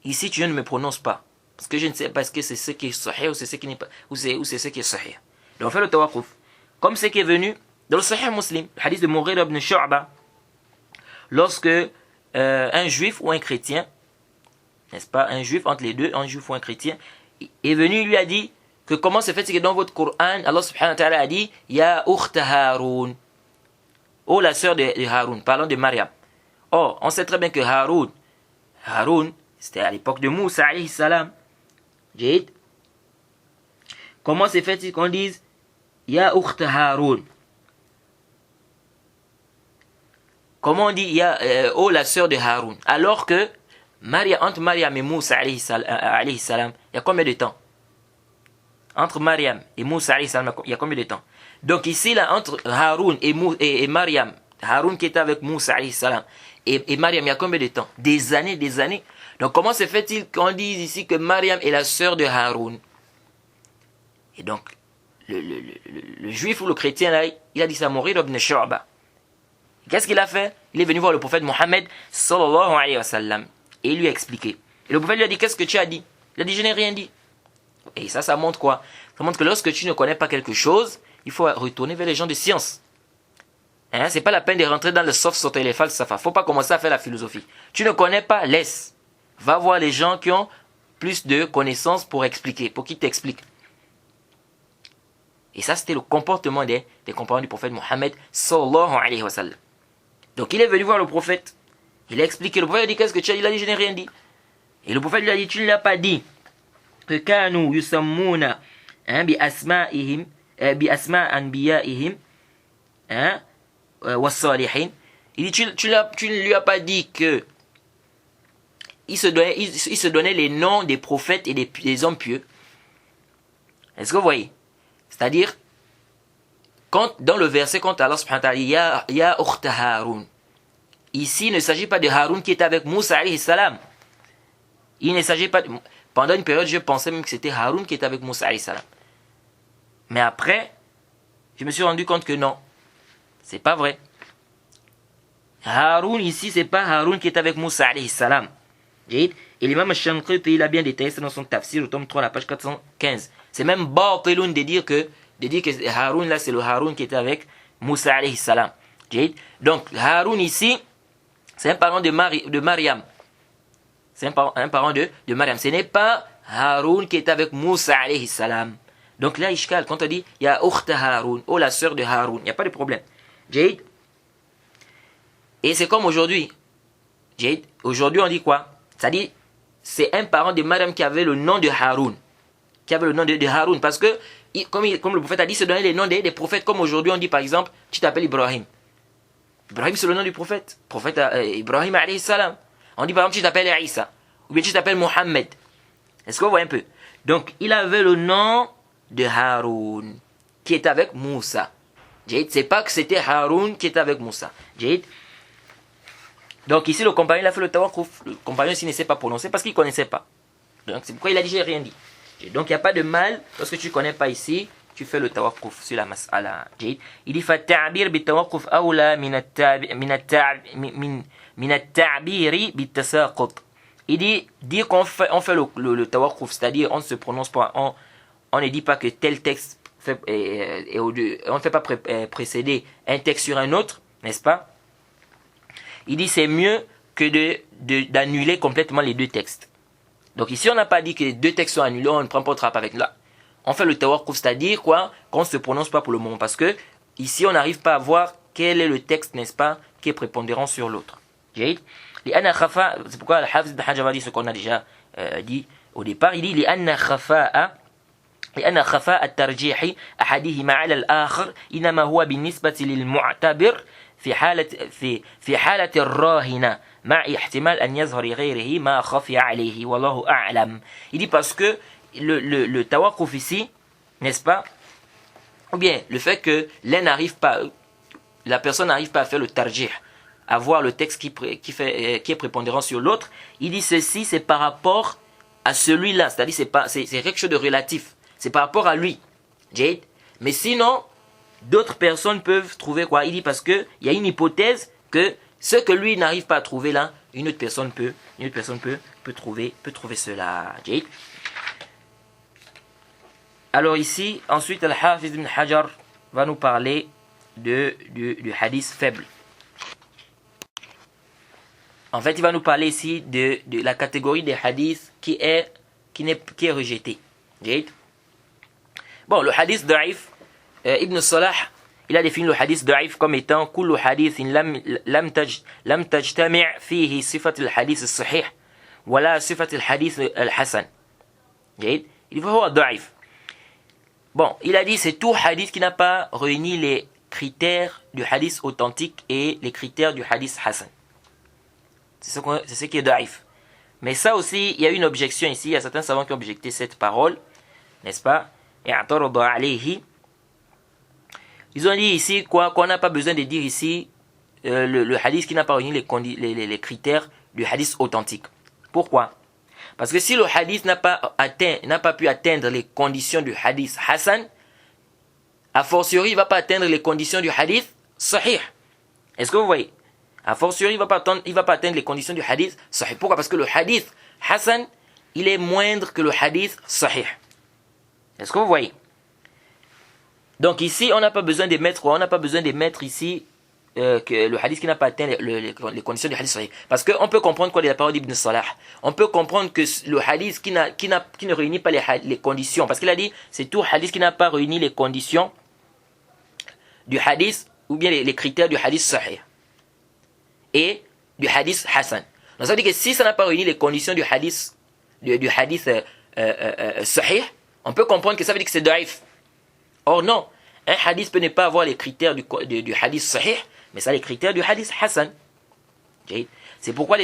ici tu ne me prononces pas. Parce que je ne sais pas est-ce que c'est ce qui est sahih ou c'est ce qui n'est pas, ou c'est ce qui est sahih. Donc on fait le tawaqquf. Comme ce qui est venu dans le Sahih Muslim, le hadith de Mughira ibn Shu'ba, lorsque un juif ou un chrétien, n'est-ce pas, un juif entre les deux, un juif ou un chrétien, est venu, il lui a dit que comment se fait-il que dans votre Coran, Allah subhanahu wa ta'ala a dit Ya ukhta Haroun, oh la sœur de Haroun, parlant de Mariam. Or, on sait très bien que Haroun, c'était à l'époque de Moussa alayhi salam. Comment se fait-il qu'on dise Ya ukhta Haroun? Comment on dit oh la sœur de Haroun? Alors que entre Mariam et Moussa alayhi salam, il y a combien de temps? Entre Mariam et Moussa alayhi salam, il y a combien de temps? Donc ici, là, entre Haroun et Mariam, Haroun qui était avec Moussa alayhi salam, et Mariam, il y a combien de temps? Des années. Donc comment se fait-il qu'on dise ici que Mariam est la sœur de Haroun? Et donc, le juif ou le chrétien, là, il a dit ça à Mughira ibn Shu'ba. Qu'est-ce qu'il a fait? Il est venu voir le prophète Mohammed sallallahu alayhi wa sallam et il lui a expliqué. Et le prophète lui a dit, qu'est-ce que tu as dit? Il a dit, je n'ai rien dit. Et ça montre quoi? Ça montre que lorsque tu ne connais pas quelque chose, il faut retourner vers les gens de science. C'est pas la peine de rentrer dans le soft sauter les falsafas. Faut pas commencer à faire la philosophie. Tu ne connais pas, laisse. Va voir les gens qui ont plus de connaissances pour expliquer, pour qu'ils t'expliquent. Et ça, c'était le comportement des compagnons du prophète Mohammed sallallahu alayhi wa sallam. Donc il est venu voir le prophète. Il a expliqué. Le prophète a dit, qu'est-ce que tu as dit? Il a dit, je n'ai rien dit. Et le prophète lui a dit, tu ne l'as pas dit que kanu yusammuna bi asma'ihim bi asma' anbiya'ihim was salihin. Il dit, tu ne lui as pas dit que il se donnait les noms des prophètes et des hommes pieux. Est-ce que vous voyez? C'est-à-dire, dans le verset, quand Allah subhanahu wa ta'ala dit Ya ukhta Haroun, ici, il ne s'agit pas de Haroun qui était avec Moussa alayhi salam. Il ne s'agit pas pendant une période, je pensais même que c'était Haroun qui était avec Moussa alayhi salam. Mais après, je me suis rendu compte que non, c'est pas vrai. Haroun ici, c'est pas Haroun qui est avec Moussa alayhi salam. Et l'imam al-Shanqiti, il a bien détaillé ça dans son tafsir, au tome 3, la page 415. C'est même batiloun de dire que Haroun là, c'est le Haroun qui était avec Moussa alayhi salam. Donc Haroun ici, c'est un parent de Mariam. C'est un parent de Mariam. Ce n'est pas Haroun qui est avec Moussa alayhi salam. Donc là, Ishkal, quand on dit Ya ukhta Haroun, oh la sœur de Haroun, il n'y a pas de problème. Et c'est comme aujourd'hui. Aujourd'hui, on dit quoi? C'est-à-dire, c'est un parent de Mariam qui avait le nom de Haroun. Qui avait le nom de Haroun. Parce que, comme le prophète a dit, se donner les noms des prophètes. Comme aujourd'hui, on dit par exemple, tu t'appelles Ibrahim. Ibrahim, c'est le nom du prophète. Prophète Ibrahim alayhi salam. On dit par exemple, tu t'appelles Isa. Ou bien tu t'appelles Mohammed. Est-ce que vous voyez un peu? Donc, il avait le nom de Haroun. Qui est avec Moussa. C'est pas que c'était Haroun qui était avec Moussa. Donc ici, le compagnon, il a fait le tawaqquf. Le compagnon ici ne sait pas prononcer parce qu'il ne connaissait pas. Donc c'est pourquoi il a dit, j'ai rien dit. Donc il n'y a pas de mal, lorsque tu ne connais pas ici, tu fais le tawaqquf sur la mas'ala. Il dit, فَالتَّعْبِيرِ بِالتَّوَقُّفْ أَوْلَى مِنَ التَّعْبِيرِ بِالتَّسَاقُطْ. Il dit, dire qu'on fait le tawaqquf, c'est-à-dire on ne se prononce pas, on ne dit pas que tel texte, on ne fait pas précéder un texte sur un autre, n'est-ce pas? Il dit c'est mieux que d'annuler complètement les deux textes. Donc ici on n'a pas dit que les deux textes sont annulés, on ne prend pas de rapport avec là. On fait le tawaqquf, c'est-à-dire quoi? Qu'on ne se prononce pas pour le moment. Parce que ici on n'arrive pas à voir quel est le texte, n'est-ce pas, qui est prépondérant sur l'autre. C'est pourquoi Al-Hafiz ibn Hajar dit ce qu'on a déjà dit au départ. Il dit لأن خفاء الترجيح أحدهما على الآخر إنما هو بالنسبة للمعتبر في حالة الراهنة مع احتمال أن يظهر غيره ما خفي عليه والله أعلم. Il dit parce que le tawakuf ici, n'est-ce pas, ou bien le fait que l'un n'arrive pas, la personne n'arrive pas à faire le tarjih, à voir le texte qui est prépondérant sur l'autre, il dit ceci c'est par rapport à celui-là, c'est-à-dire c'est quelque chose de relatif, c'est par rapport à lui. Mais sinon, d'autres personnes peuvent trouver quoi? Il dit parce qu'il y a une hypothèse que ce que lui n'arrive pas à trouver là, une autre personne peut trouver cela. Alors ici, ensuite, Al-Hafiz ibn Hajar va nous parler du hadith faible. En fait, il va nous parler ici de la catégorie des hadiths qui est rejetée. Bon, le hadith da'if, Ibn Salah, il a défini le hadith da'if comme étant kullu hadithin lam tajtami' fihi sifat al-hadith al-sahih wala sifat al-hadith al-hasan. Il va da'if. Bon, il a dit c'est tout hadith qui n'a pas réuni les critères du hadith authentique et les critères du hadith hasan. C'est ce qui est da'if. Mais ça aussi, il y a une objection ici. Il y a certains savants qui ont objecté cette parole, n'est-ce pas? Et ils ont dit ici qu'on n'a pas besoin de dire ici le hadith qui n'a pas réuni les critères du hadith authentique. Pourquoi? Parce que si le hadith n'a pas pu atteindre les conditions du hadith hasan, a fortiori il ne va pas atteindre les conditions du hadith sahih. Est-ce que vous voyez? A fortiori, il ne va pas atteindre les conditions du hadith sahih. Pourquoi? Parce que le hadith hasan, il est moindre que le hadith sahih. Est-ce que vous voyez? Donc ici, on n'a pas besoin de mettre ici que le hadith qui n'a pas atteint les conditions du hadith sahih. Parce qu'on peut comprendre quoi de la parole d'Ibn Salah. On peut comprendre que le hadith qui ne réunit pas les conditions. Parce qu'il a dit, c'est tout hadith qui n'a pas réuni les conditions du hadith ou bien les critères du hadith sahih et du hadith hasan. Donc ça veut dire que si ça n'a pas réuni les conditions du hadith sahih, on peut comprendre que ça veut dire que c'est da'if. Or non, un hadith peut ne pas avoir les critères du hadith sahih, mais ça a les critères du hadith hasan. C'est pourquoi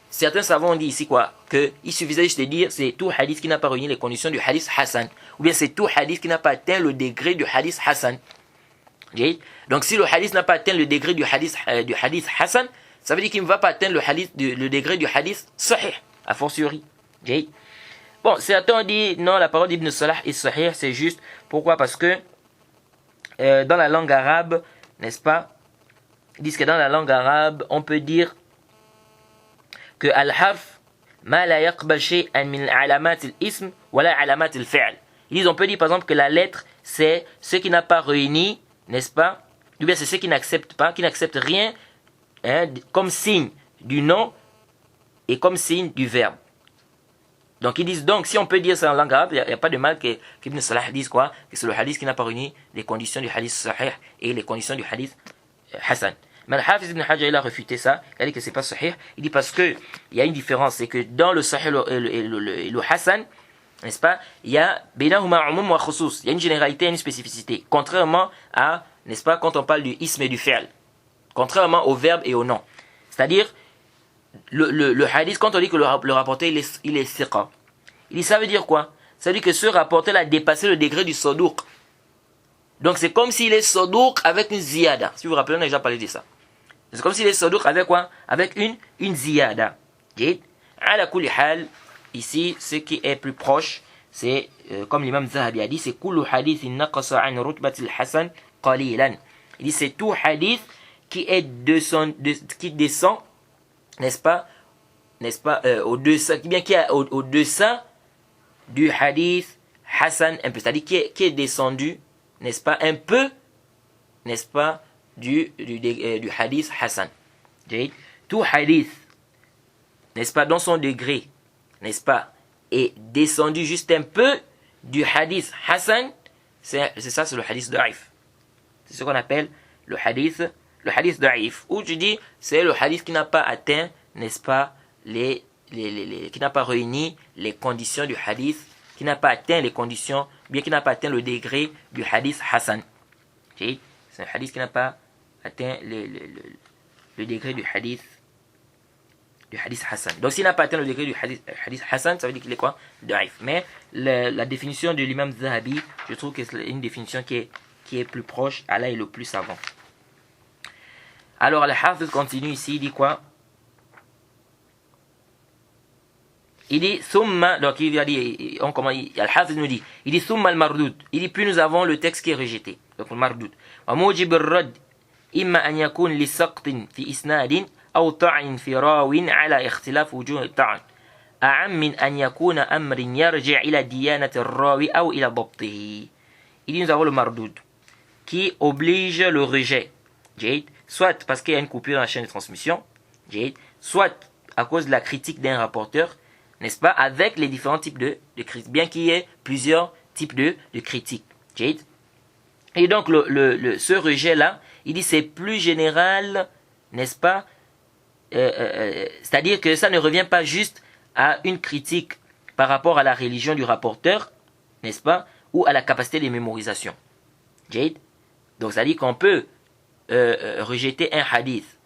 certains savants ont dit ici quoi, que il suffisait juste de dire c'est tout hadith qui n'a pas réuni les conditions du hadith hasan, ou bien c'est tout hadith qui n'a pas atteint le degré du hadith hasan. Donc si le hadith n'a pas atteint le degré du hadith hasan, ça veut dire qu'il ne va pas atteindre le degré du hadith sahih, a fortiori. Bon, certains ont dit non, la parole d'Ibn Salah est sahih, c'est juste. Pourquoi? Parce que dans la langue arabe, n'est-ce pas, ils disent que dans la langue arabe, on peut dire que al-harf ma la yaqbal shay'an min alamat al-ism wala alamat al-fi'l. Ils disent, on peut dire par exemple que la lettre c'est ce qui n'a pas réuni, n'est-ce pas, ou bien c'est ce qui n'accepte rien comme signe du nom et comme signe du verbe. Donc ils disent, donc si on peut dire ça en langue arabe, il n'y a pas de mal qu'Ibn Salah dise quoi, que c'est le hadith qui n'a pas réuni les conditions du hadith sahih et les conditions du hadith hasan. Mais Al-Hafiz ibn Hajar il a réfuté ça, il a dit que c'est pas sahih. Il dit parce que il y a une différence, c'est que dans le sahih et le hasan, n'est-ce pas, il y a bainahuma umum wa khusus, il y a une généralité et une spécificité, contrairement à, n'est-ce pas, quand on parle du ism et du fi'l, contrairement au verbe et au nom. C'est-à-dire le hadith, quand on dit que le rapporteur il est siqa, il dit ça veut dire quoi? Ça veut dire que ce rapporteur a dépassé le degré du saduq. Donc c'est comme s'il est saduq avec une ziyada. Si vous vous rappelez, on a déjà parlé de ça. C'est comme s'il est saduq avec quoi? Avec une ziyada. Ala kulli hal, ici ce qui est plus proche, c'est comme l'imam Zahabi a dit, c'est kullu hadithin naqasa an rutbati al-hasan qalilan. Il dit c'est tout hadith qui descend, n'est-ce pas, au-deçà, bien qui est au-deçà du hadith hasan un peu, c'est-à-dire qui est descendu, n'est-ce pas, un peu, n'est-ce pas, du hadith hasan. Tout hadith, n'est-ce pas, dans son degré, n'est-ce pas, est descendu juste un peu du hadith hasan, c'est ça, c'est le hadith da'if. C'est ce qu'on appelle le hadith da'if. Ou tu dis, c'est le hadith qui n'a pas atteint, n'est-ce pas, qui n'a pas réuni les conditions du hadith, qui n'a pas atteint les conditions, bien qui n'a pas atteint le degré du hadith hasan. C'est un hadith qui n'a pas atteint le degré du hadith Hassan. Donc s'il n'a pas atteint le degré du hadith Hassan, ça veut dire qu'il est quoi? Da'if. Mais la définition de l'imam Zahabi, je trouve que c'est une définition qui est plus proche, Allah est le plus savant. Alors le Hafiz continue ici, il dit quoi? Il dit Thumma, donc il a dit, Al-Hafiz nous dit, il dit Thumma al-Mardoud. Il dit, plus nous avons le texte qui est rejeté. Donc le Mardoud. Wa mujib al-Rad, imma an yakun li saqtin fi isnadin, أو طعن في راو على اختلاف وجوه الطعن أعم من أن يكون أمر يرجع إلى ديانة الراوي أو إلى ضبطه. Il dit nous avons le mardoud qui oblige le rejet, soit parce qu'il y a une coupure dans la chaîne de transmission, soit à cause de la critique d'un rapporteur, n'est-ce pas, avec les différents types de critiques, bien qu'il y ait plusieurs types de critiques. Et donc ce rejet-là, il dit c'est plus général, n'est-ce pas, c'est-à-dire que ça ne revient pas juste à une critique par rapport à la religion du rapporteur, n'est-ce pas, ou à la capacité de mémorisation. Donc ça dit qu'on peut rejeter un hadith.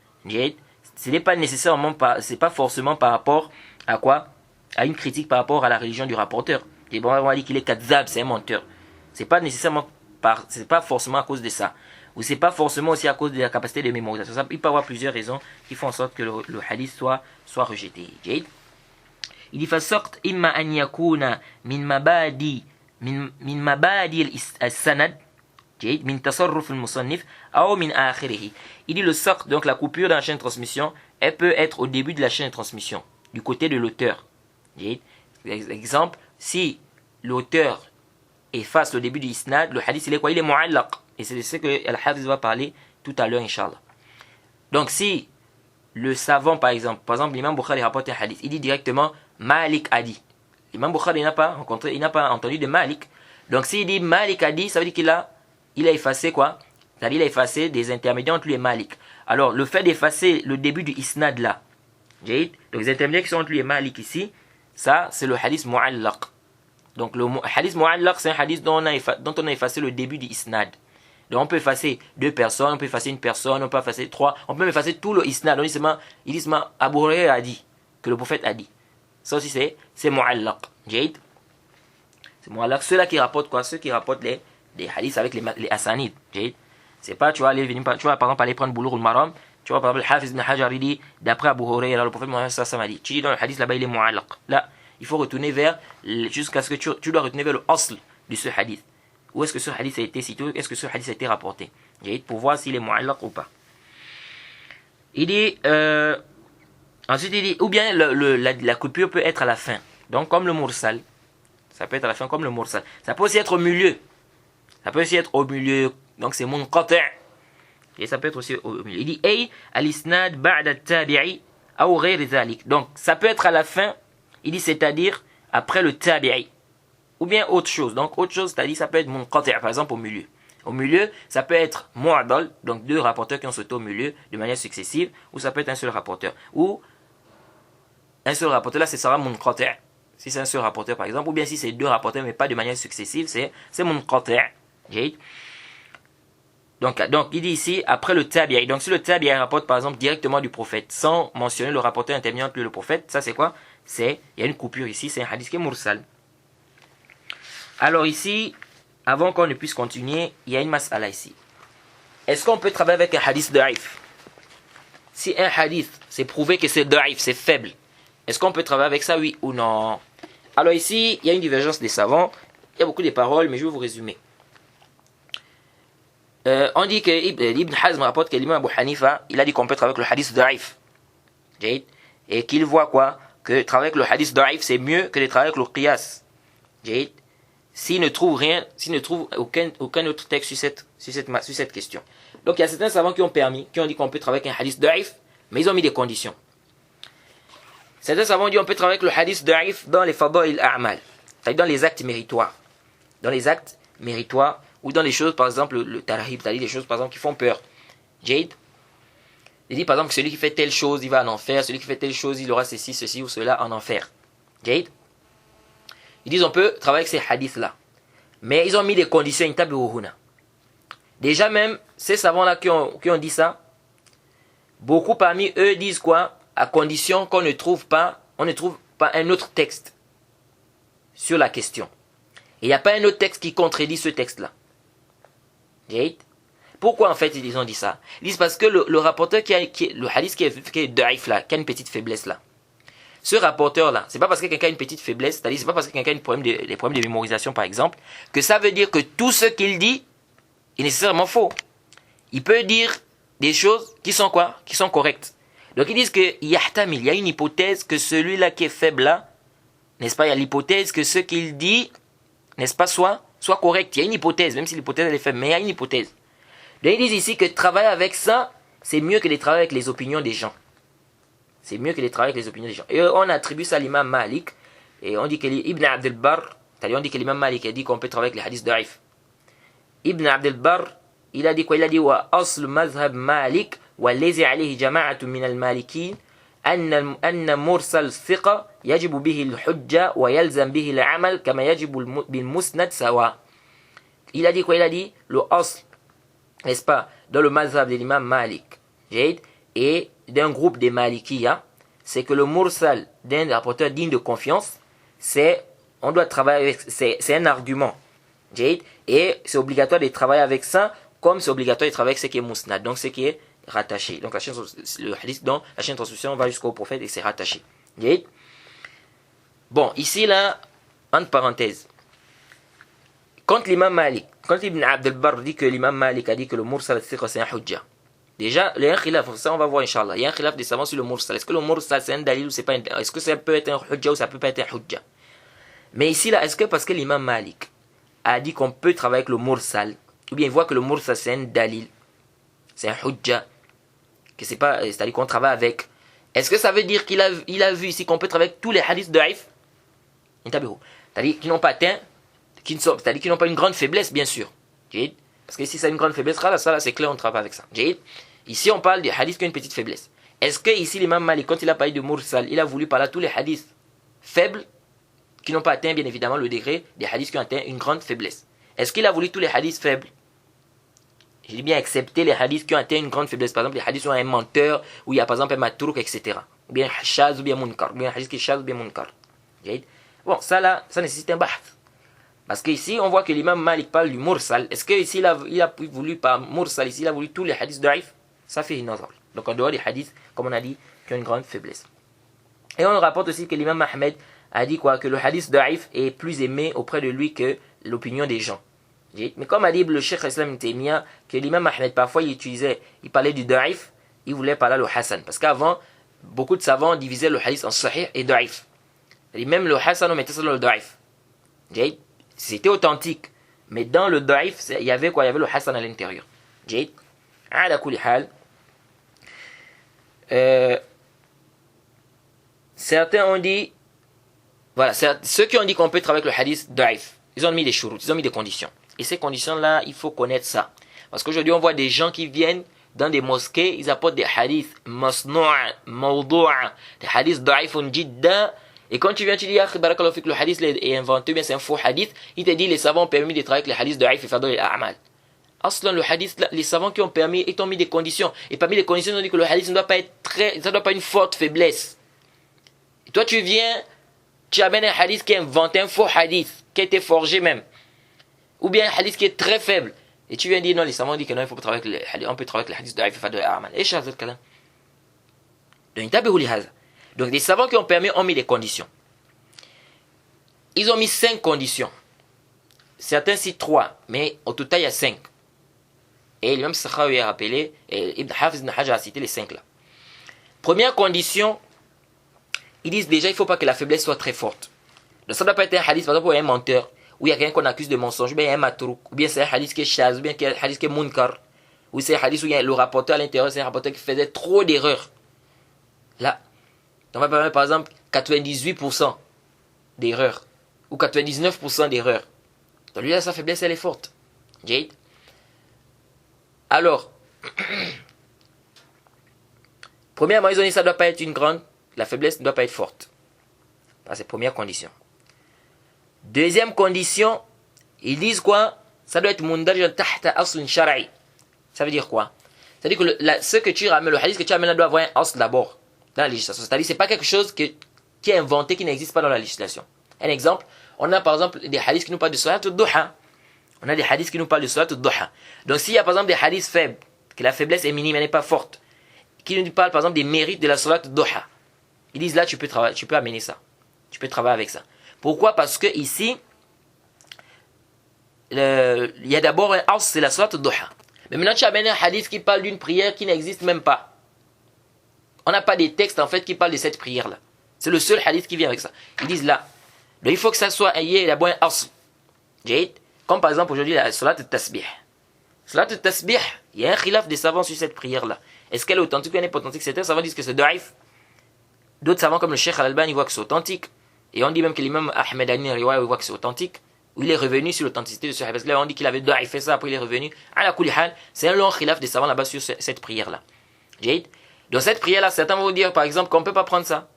Ce n'est pas nécessairement c'est pas forcément par rapport à quoi? À une critique par rapport à la religion du rapporteur. Et bon, on va dire qu'il est kadzab, c'est un menteur. C'est pas nécessairement c'est pas forcément à cause de ça. Ou c'est pas forcément aussi à cause de la capacité de mémorisation. Il peut y avoir plusieurs raisons qui font en sorte que le hadith soit rejeté. Il dit فَسَقْتْ إِمَّا أَنْ يَكُونَ مِنْ مَبَادِي السَّنَدِ من تصرف المصنف أو من آخره. Il dit le saqt, donc la coupure dans la chaîne de transmission, elle peut être au début de la chaîne de transmission, du côté de l'auteur. Exemple, si l'auteur efface le début du isnad, le hadith il est quoi? Il est mu'allaq. Et c'est ce que Al-Hafiz va parler tout à l'heure, Inch'Allah. Donc si le savant, par exemple, l'imam Bukhari rapporte un hadith, il dit directement Malik a dit. L'imam Bukhari n'a pas entendu de Malik. Donc s'il dit Malik a dit, ça veut dire qu'il a effacé quoi? C'est-à-dire il a effacé des intermédiaires entre lui et Malik. Alors le fait d'effacer le début du isnad là, donc les intermédiaires qui sont entre lui et Malik ici, ça c'est le hadith mu'allaq. Donc le hadith mu'allaq, c'est un hadith dont on a effacé le début du isnad. Donc on peut effacer 2 personnes, on peut effacer 1 personne, on peut effacer 3, on peut même effacer tout le isnad. Donc il dit seulement Abu Hurairah a dit, que le prophète a dit. Ça aussi c'est mu'allaq. C'est mu'allaq. Ceux-là qui rapportent quoi? Ceux qui rapportent les hadiths avec les asanid. C'est pas, tu vois, par exemple, aller prendre Boulough al-Maram, tu vois, par exemple, le Hafiz ibn Hajar, il dit, d'après Abu Hurairah, le prophète Mohammed sallallahu alayhi wa sallam a dit. Tu dis dans le hadith là-bas, il est mu'allaq. Là, il faut retourner jusqu'à ce que tu dois retourner vers le asl de ce hadith. Où est-ce que ce hadith a été cité? Est-ce que ce hadith a été rapporté? Pour voir s'il est mu'allaq ou pas. Il dit, ensuite il dit, ou bien la coupure peut être à la fin. Donc comme le mursal. Ça peut être à la fin comme le mursal. Ça peut aussi être au milieu. Donc c'est munqati'. Et ça peut être aussi au milieu. Il dit, ay al-isnad ba'da at-tabi'i aw ghayr dhalik. Donc ça peut être à la fin. Il dit, c'est-à-dire après le tabi'i. Ou bien autre chose. Donc autre chose, c'est-à-dire ça peut être munqati', par exemple au milieu. Au milieu, ça peut être mu'adal, donc 2 rapporteurs qui ont sauté au milieu de manière successive, ou ça peut être un seul rapporteur. Ou un seul rapporteur, là, c'est sera munqati'. Si c'est un seul rapporteur, par exemple, ou bien si c'est 2 rapporteurs, mais pas de manière successive, c'est munqati'. Donc il dit ici, après le tabi'i. Donc si le tabi'i rapporte, par exemple, directement du prophète, sans mentionner le rapporteur intermédiaire entre lui et le prophète, ça c'est quoi? Il y a une coupure ici, c'est un hadith qui est mursal. Alors ici, avant qu'on ne puisse continuer, il y a une mas'ala ici. Est-ce qu'on peut travailler avec un hadith da'if? Si un hadith, c'est prouvé que c'est da'if, c'est faible, est-ce qu'on peut travailler avec ça, oui ou non? Alors ici, il y a une divergence des savants. Il y a beaucoup de paroles, mais je vais vous résumer. On dit que Ibn Hazm rapporte que l'imam Abu Hanifa, il a dit qu'on peut travailler avec le hadith da'if. Et qu'il voit quoi? Que travailler avec le hadith da'if, c'est mieux que de travailler avec le qiyas. S'il ne trouve aucun autre texte sur cette question. Donc il y a certains savants qui ont dit qu'on peut travailler avec un hadith da'if, mais ils ont mis des conditions. Certains savants ont dit qu'on peut travailler avec le hadith da'if dans les fada'il a'mal, c'est-à-dire dans les actes méritoires. Dans les actes méritoires, ou dans les choses, par exemple, le tarhib, c'est-à-dire des choses, par exemple, qui font peur. Il dit, par exemple, que celui qui fait telle chose, il va en enfer, celui qui fait telle chose, il aura ceci ou cela en enfer. Ils disent, on peut travailler avec ces hadiths-là. Mais ils ont mis des conditions, Déjà même, ces savants-là qui ont dit ça, beaucoup parmi eux disent quoi? À condition qu'on ne trouve pas un autre texte sur la question. Il n'y a pas un autre texte qui contredit ce texte-là. Pourquoi en fait ils ont dit ça? Ils disent parce que le rapporteur le hadith qui est daif là, qui a une petite faiblesse là. Ce rapporteur-là, c'est pas parce que quelqu'un a une petite faiblesse, c'est-à-dire c'est pas parce que quelqu'un a des problèmes de mémorisation par exemple, que ça veut dire que tout ce qu'il dit est nécessairement faux. Il peut dire des choses qui sont quoi? Qui sont correctes. Donc ils disent que il y a une hypothèse que celui-là qui est faible là, n'est-ce pas? Il y a l'hypothèse que ce qu'il dit, n'est-ce pas, soit correct. Il y a une hypothèse, même si l'hypothèse elle est faible, mais il y a une hypothèse. Donc ils disent ici que travailler avec ça, c'est mieux que de travailler avec les opinions des gens. C'est mieux que de travailler avec les opinions des gens. Et on attribue ça à l'imam Malik. Et on dit que Ibn Abd al-Barr, c'est-à-dire on dit que l'imam Malik a dit qu'on peut travailler avec les hadiths da'if. Ibn Abd al-Barr, il a dit quoi? Il a dit wa asl mazhab Malik wa lazi alayhi jama'atu min al-malikin anna mursal thiqa yajibu bihi al-hujja wa yalzam bihi al-amal kama yajibu bil musnad sawa. Il a dit quoi? Il a dit le asl, n'est-ce pas, dans le mazhab de l'imam Malik et d'un groupe des Malikiya, c'est que le mursal d'un rapporteur digne de confiance, on doit travailler avec, c'est un argument. Et c'est obligatoire de travailler avec ça, comme c'est obligatoire de travailler avec ce qui est musnad, donc ce qui est rattaché. Donc le hadith dans la chaîne de transmission va jusqu'au prophète et c'est rattaché. Bon, ici là, entre parenthèses, quand l'imam Malik, quand Ibn Abd al-Barr dit que l'imam Malik a dit que le mursal c'est un hujja, déjà, il y a un khilaf, ça on va voir Inch'Allah. Il y a un khilaf des savants sur le mursal. Est-ce que le mursal c'est un dalil ou c'est pas un dalil? Est-ce que ça peut être un hujja ou ça peut pas être un hujja? Mais ici là, est-ce que parce que l'imam Malik a dit qu'on peut travailler avec le mursal, ou bien il voit que le mursal c'est un dalil, c'est un hujja, que c'est pas, c'est-à-dire qu'on travaille avec, est-ce que ça veut dire qu'il a vu ici qu'on peut travailler avec tous les hadiths da'if? C'est-à-dire qu'ils n'ont pas atteint, c'est-à-dire qu'ils n'ont pas une grande faiblesse, bien sûr. Parce que si ça a une grande faiblesse, ça là c'est clair, on travaille avec ça. Ici, on parle des hadiths qui ont une petite faiblesse. Est-ce que ici, l'imam Malik, quand il a parlé de mursal, il a voulu parler à tous les hadiths faibles, qui n'ont pas atteint, bien évidemment, le degré des hadiths qui ont atteint une grande faiblesse? Est-ce qu'il a voulu tous les hadiths faibles? Je dis bien accepter les hadiths qui ont atteint une grande faiblesse. Par exemple, les hadiths où il y a un menteur, où il y a par exemple un matrouk, etc. Ou bien shaz ou bien munkar. Ou bien un hadith qui est shaz ou bien munkar. Bon, ça là, ça nécessite un bahth. Parce qu'ici, on voit que l'imam Malik parle du mursal. Est-ce qu'ici, il a voulu par mursal, ici, il a voulu tous les hadiths da'if? Ça fait une nazar. Donc, en dehors des hadiths, comme on a dit, qui ont une grande faiblesse. Et on rapporte aussi que l'imam Ahmed a dit quoi? Que le hadith da'if est plus aimé auprès de lui que l'opinion des gens. Mais comme a dit le Cheikh Islam Taymiyyah, que l'imam Ahmed, parfois, il parlait du da'if, il voulait parler le Hassan. Parce qu'avant, beaucoup de savants divisaient le hadith en sahih et da'if. Et même le Hassan, on mettait ça dans le da'if. C'était authentique. Mais dans le da'if, il y avait quoi? Il y avait le Hassan à l'intérieur. Ala kulli hal. Certains ont dit, voilà, ceux qui ont dit qu'on peut travailler avec le hadith da'if, ils ont mis des shurut, ils ont mis des conditions. Et ces conditions-là, il faut connaître ça. Parce qu'aujourd'hui, on voit des gens qui viennent dans des mosquées, ils apportent des hadiths masnu'a, mawdu'a, des hadiths da'ifun jidda. Et quand tu viens, tu dis, barakallahu fik, le hadith est inventé, bien c'est un faux hadith, il te dit, les savants ont permis de travailler avec les hadiths da'if et faire les a'mal. Aslan, le hadith, les savants qui ont permis, ils t'ont mis des conditions. Et parmi les conditions, ils ont dit que le hadith ne doit pas être ça ne doit pas une forte faiblesse. Et toi, tu viens, tu amènes un hadith qui est inventé, un faux hadith, qui a été forgé même. Ou bien un hadith qui est très faible. Et tu viens dire, non, les savants ont dit que non, il faut travailler avec les hadiths, on peut travailler avec les hadiths da'if et faire des a'mal. Et shahazat kalam. Donc, les savants qui ont permis ont mis des conditions. Ils ont mis 5 conditions. Certains citent 3, mais au total, il y a 5. Et l'imam Sakhawi a rappelé, et Ibn Hafiz Ibn Hajar a cité les 5 là. Première condition, ils disent déjà, il ne faut pas que la faiblesse soit très forte. Donc, ça ne doit pas être un hadith, par exemple, où il y a un menteur, où il y a quelqu'un qu'on accuse de mensonge, ou bien il y a un matrouk, ou bien c'est un hadith qui est shaz, ou bien c'est un hadith qui est munkar, ou c'est un hadith où il y a le rapporteur à l'intérieur, c'est un rapporteur qui faisait trop d'erreurs. Là, on va parler par exemple 98% d'erreurs, ou 99% d'erreurs. Donc lui là, sa faiblesse, elle est forte. Jade. Alors, premièrement, ils ont dit ça ne doit pas être une grande, la faiblesse ne doit pas être forte. Ça, c'est première condition. Deuxième condition, ils disent quoi? ça doit être mundarijan tahta aslin shar'i. Ça veut dire quoi? C'est-à-dire que ce que tu ramènes, le hadith que tu ramènes là doit avoir un asl d'abord dans la législation. C'est-à-dire que ce n'est pas quelque chose qui est inventé, qui n'existe pas dans la législation. Un exemple, on a par exemple des hadiths qui nous parlent de salat al-duha. On a des hadiths qui nous parlent de salat al-duha. Donc s'il y a par exemple des hadiths faibles, que la faiblesse est minime, elle n'est pas forte, qui nous parlent par exemple des mérites de la salat al-duha, ils disent là tu peux amener ça. Tu peux travailler avec ça. Pourquoi? Parce que ici, il y a d'abord un as, c'est la salat al-duha. Mais maintenant tu amènes un hadith qui parle d'une prière qui n'existe même pas. On n'a pas des textes en fait qui parlent de cette prière-là. C'est le seul hadith qui vient avec ça. Ils disent là. Donc il faut que ça soit d'abord un as. Comme par exemple aujourd'hui la salat al-tasbih. Salat al-tasbih, il y a un khilaf des savants sur cette prière-là. Est-ce qu'elle est authentique ou elle n'est pas authentique? Certains savants disent que c'est da'if. D'autres savants comme le Cheikh Al-Albani voient que c'est authentique. Et on dit même que l'imam Ahmed Ani Riwaya voit que c'est authentique. Où il est revenu sur l'authenticité de ce hadith. Parce que là on dit qu'il avait da'if fait ça, après il est revenu. À la kulli hal, c'est un long khilaf des savants là-bas sur cette prière-là. Donc cette prière-là, certains vont vous dire par exemple qu'on ne peut pas prendre ça.